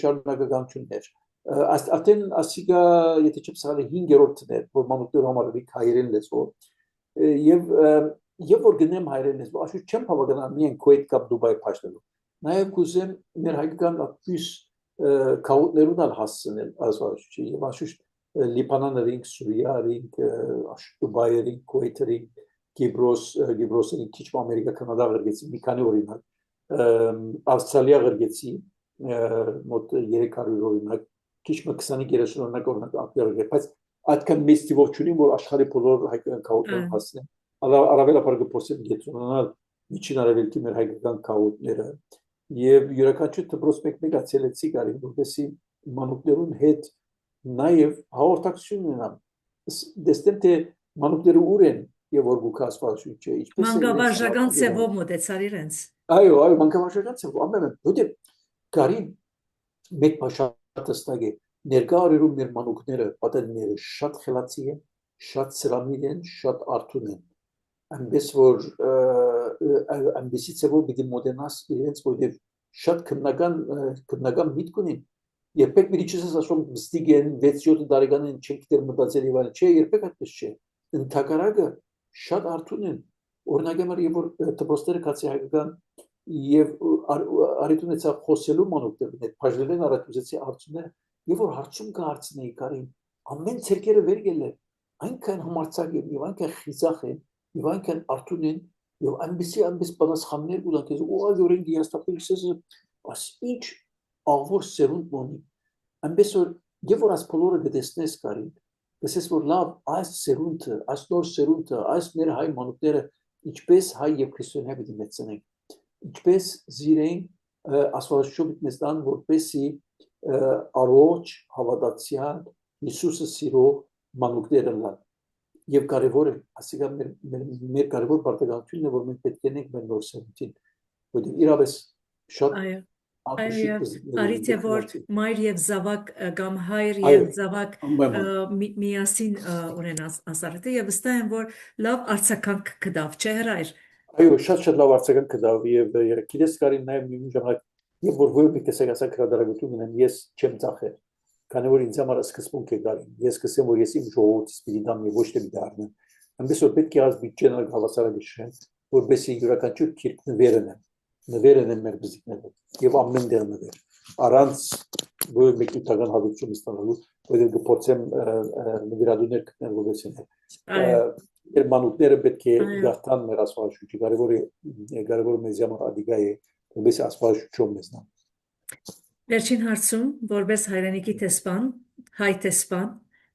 շարունակականություններ։ Արդեն ասիգա, եթե չեմ սխալվում, 5-րդն էր, որ մանուկները համարվի հայերեն լեզվով, եւ որ գնեմ հայերեն լեզվով, աշխուժ չեմ հավանա միայն Քուվեյթ կամ Դուբայ փաշտելու։ Նաև կուզեմ մեր հայկական ակտյուս քաուտներուն ալ հասցնել աստվածաշունչի եւ աշխուժ Լիբանաներինք, Սուրիայինք, Դուբայերինք, Քուվեյթերինք, Գիբրոսերինք, քիչ Ամերիկա, Կանադա գրգեցի, մի քանի օրինակ, Ավստրալիա գրգեցի, մոտ 300 օրինակ, քիչ 25-30 օրինակ ակտիվացել, բայց այդքան մեծ տիվով չունի, որ աշխարհի բոլոր հայկական քաուտներուն հասնեն։ Առավելապես կփորձեմ գեցունանալ միջին արևելքի մեր հայկական քաուտները եւ յուրաքանչյուր դպրոց մեկ ացելեցի գարին, որպեսզի մանուկներուն հետ նաև հաղորդակցություն ունենամ, դեսնեմ թե մանուկները ուր են եւ որ գուք աստվածաշունչը ինչպես է Մանկավարժական ծևով մոտեցար իրենց։ Այո, մանկավարժական ծևով ամեն որտեղ գարին մեկ բաշատ ստագ է ներկա օրերում մեր մանուկները պատերները շատ խելացի են, շատ սրամիտ են, շատ արթուն են։ Այնպես որ այնպեսի ծևով պիտի մոտենաս իրենց որտեղ շատ քննական միտք ունեն։ Երբեք մի չես ասում ստիգ են 6-7 տարեկան են չենք դեռ մտածել եւ այլն, չէ, երբեք այդպես չէ։ Ընդհակառակը շատ արթուն են։ Օրինակ եմ որ դպրոցները կացի հայկական եւ արիտունեցա խոսելու մանուկներն այդ բաժնեն արատուզեցի արցունները եւ որ հարցում կհարցնեի կարին ամեն ցերկերը վեր գելը այնքան համարցակ են եւ այնքան խիզախ են եւ այնքան արթուն են եւ այնպես պատասխաններ կուտան քեզ ուղղակի դիաստապիլսես աս ինչ ավոր սերունդ մոնի այնպես որ եւ որ աս բոլորը գտեսնես կարին գսես որ լավ այս սերունդը այս նոր սերունդը այս մեր հայ մանուկները ինչպես հայ եւ քրիստոնյա պիտի մեծանեն ինչպես զիրեն աստվածաշունչը մեծան որպեսի առողջ հավատացյալ Հիսուսը սիրող մանուկները լան եւ կարեւոր է ասիկա մեր կարեւոր պարտականությունն է որ մենք պետք է նենք մեր նոր սերունդին որտեղ իրավես շատ Արիտ է որ մայր եւ զավակ կամ հայր եւ զավակ միասին ունեն ասարդը եւ վստահ եմ որ լավ արձագանք կդավ չէ հրայր այո շատ լավ արձագանք կդավ եւ գիտես կարին նաեւ մի ժամանակ եւ որ ոյ մի տեսակասական հրադարագություն ունեմ ես չեմ ծախել քանի որ ինձ համար սկզբունք է գարին ես կսեմ որ ես իմ ժողովրդից պիտի դամ եւ ոչ թե մի դառնեմ այնպես որ պետք է ազ բիջենալ հավասարակշռեն որպեսզի յուրաքանչյուր քիրք նվերեն են մեր բզիկները եւ ամեն դեր նվեր առանց ոյ մեկի տագան հատուցում ստանալու որը կփորձեմ նվիրատուներ գտնել որովհետեւ մեր մանուկները պետք է գարտան մեր աստվածաշունչի կարևոր մեզ համար ադիգա է որպես աստվածաշունչով մեզնան Վերջին հարցում որպես հայրենիքի տեսփան հայ տեսփան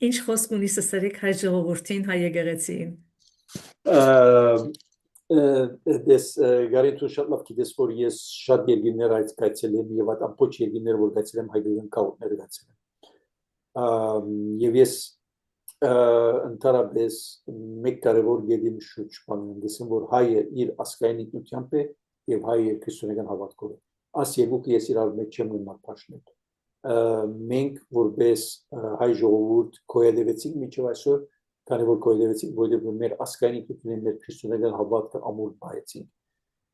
ինչ խոսք ունի սսերիկ հայ ժողովրդին հայ եկեղեցին Դες գարին շատ լավ գիտես որ ես շատ երկիներ այդ կայցել եմ եւ այդ ամբողջ երկիները որ կայցել եմ հայկական քաուտները կայցել եմ եւ ես ընդհանրապես մեկ կարևոր գեդի շուտ բանում դեսեմ որ հայը իր ասկային ինքնությամբ է եւ հայը քրիստոնեական հավատքով է աս երկուքը ես իրար մեջ չեմ ունենալ փաշնել մենք որպես հայ ժողովուրդ կոյելևեցինք միջև այսօր քանի որ կոյելևեցինք որովհետեւ մեր ասկային ինքնությունն մեր քրիստոնեական հավատքը ամուր բայեցին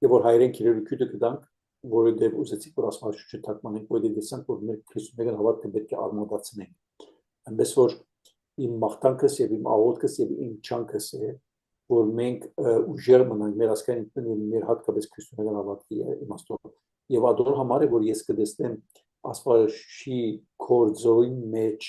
եւ որ հայերեն քիրելուկյութը կդանք որովհետեւ ուզեցիք որ աստվածաշունչը թարգմանենք որովհետեւ դեսանք որ մեր քրիստոնեական հավատքը պետք է արմատացնենք այնպես որ իմ մաղթանքս եւ իմ աղոթքս եւ իմ չանքս է որ մենք ուժեր մնանք մեր ասկային ինքնությունն մեր հատկապես քրիստոնեական հավատքի իմաստով եւ ադոր համար է որ ես կդեսնեմ աստվածաշի կորձոյին մեջ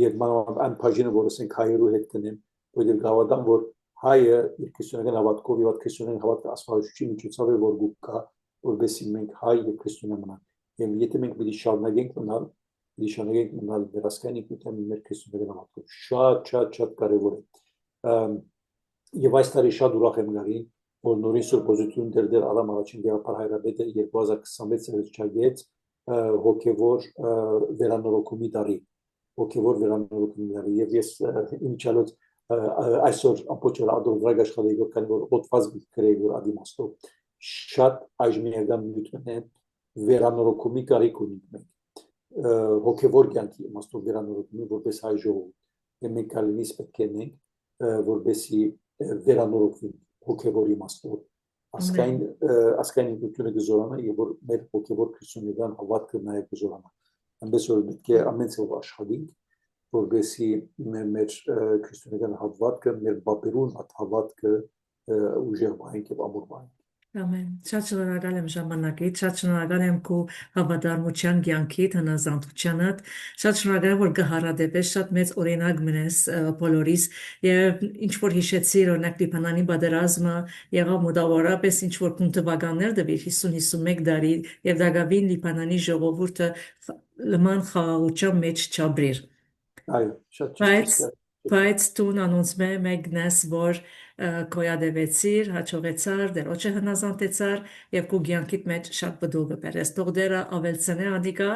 եւ մանավանդ այն բաժինը որ ասենք հայերու հետ կնեմ որովհետեւ գավադան որ հայը իր քրիստոնեական հավատքով եւ քրիստոնեական հավատքը աստվածաշի միջոցով է որ գուկա որովհետեւ մենք հայ եւ քրիստոնյա մնանք եւ եթե մենք պիտի շարունակենք մնալ մեր ասկային ինքնության մեր քրիստոնեական հավատքով շատ կարեւոր է եւ այս տարի շատ ուրախ եմ գարին որ նորին սուրբոզություն դեր Ադամ առաջին գեղապար հայրաբեդը 2026 չագեց հոգևոր վերանորոգումի տարի եւ ես իմչալոց այսօր ամբողջ ադորվրագ աշխատել քանի որ օտված գրեի որ ադիմաստով շատ այժմիական նյութն է վերանորոգումի կարիք ունենք մենք հոգևոր կյանքի իմաստով վերանորոգումի որպես հայ ժողովուրդ։ Եվ մենք կալինից պետք է ենք որպեսի վերանորոգվի հոգևոր իմաստով ասկային ինքնությունը գզորանա եւ որ մեր հոգևոր քրիստոնեական հավատքը նաեւ գզորանա։ Այնպես որ պետք է ամեն ցավ աշխատենք որպեսի մեր քրիստոնեական հավատքը մեր բապերուն հավատքը ուժեղ բանք եւ ամուր բանք։ Ամեն։ Շատ շնորհակալ եմ ժամանակից, շատ շնորհակալ եմ քո հավատարմության կյանքիդ, հնազանդությանդ, շատ շնորհակալ եմ որ գահարադեպես, շատ մեծ օրինակ մնես բոլորիս եւ ինչ որ հիշեցիր օրինակ Լիբանանի պատերազմը եղավ մոտավորապես ինչ որ քունտվականներ դեպի 50-51 տարի եւ դակավին Լիբանանի ժողովուրդը լման խաղաղության մեջ չաբրիր։ Այո, շատ Բայց տուն անոնցմե մեկնես, որ կոյադևեցիր, հաջողեցար, դերոջը հնազանդեցար եւ քո կյանքիդ մեջ շատ բդուղ կբերես։ Թող դերը ավելցնե անդիկա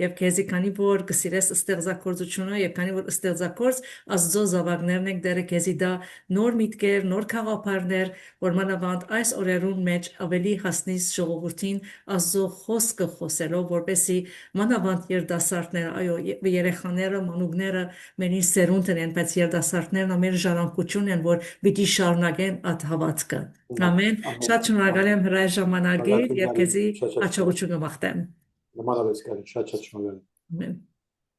եւ քեզի քանի որ կսիրես ստեղծագործությունը եւ քանի որ ստեղծագործ Աստծո զավակներն եք դերը քեզի դա նոր միտքեր, նոր խաղապարներ, որ մանավանդ այս օրերուն մեջ ավելի հասնիս ժողովրդին Աստծո խոսքը խոսելով, որպեսի մանավանդ երդասարտները, այո, երեխաները, մանուկները մենին սերունդն են, բայց երդասարտներն ամեն ժառանգություն են, որ պիտի շարունակեն այդ հավատքը։ Ամեն։ Շատ շնորհակալ եմ հրաժ ժամանակի եւ քեզի հաջողություն կմաղթեմ։ Նմանապես կարի շատ շնորհակալ եմ։ Ամեն։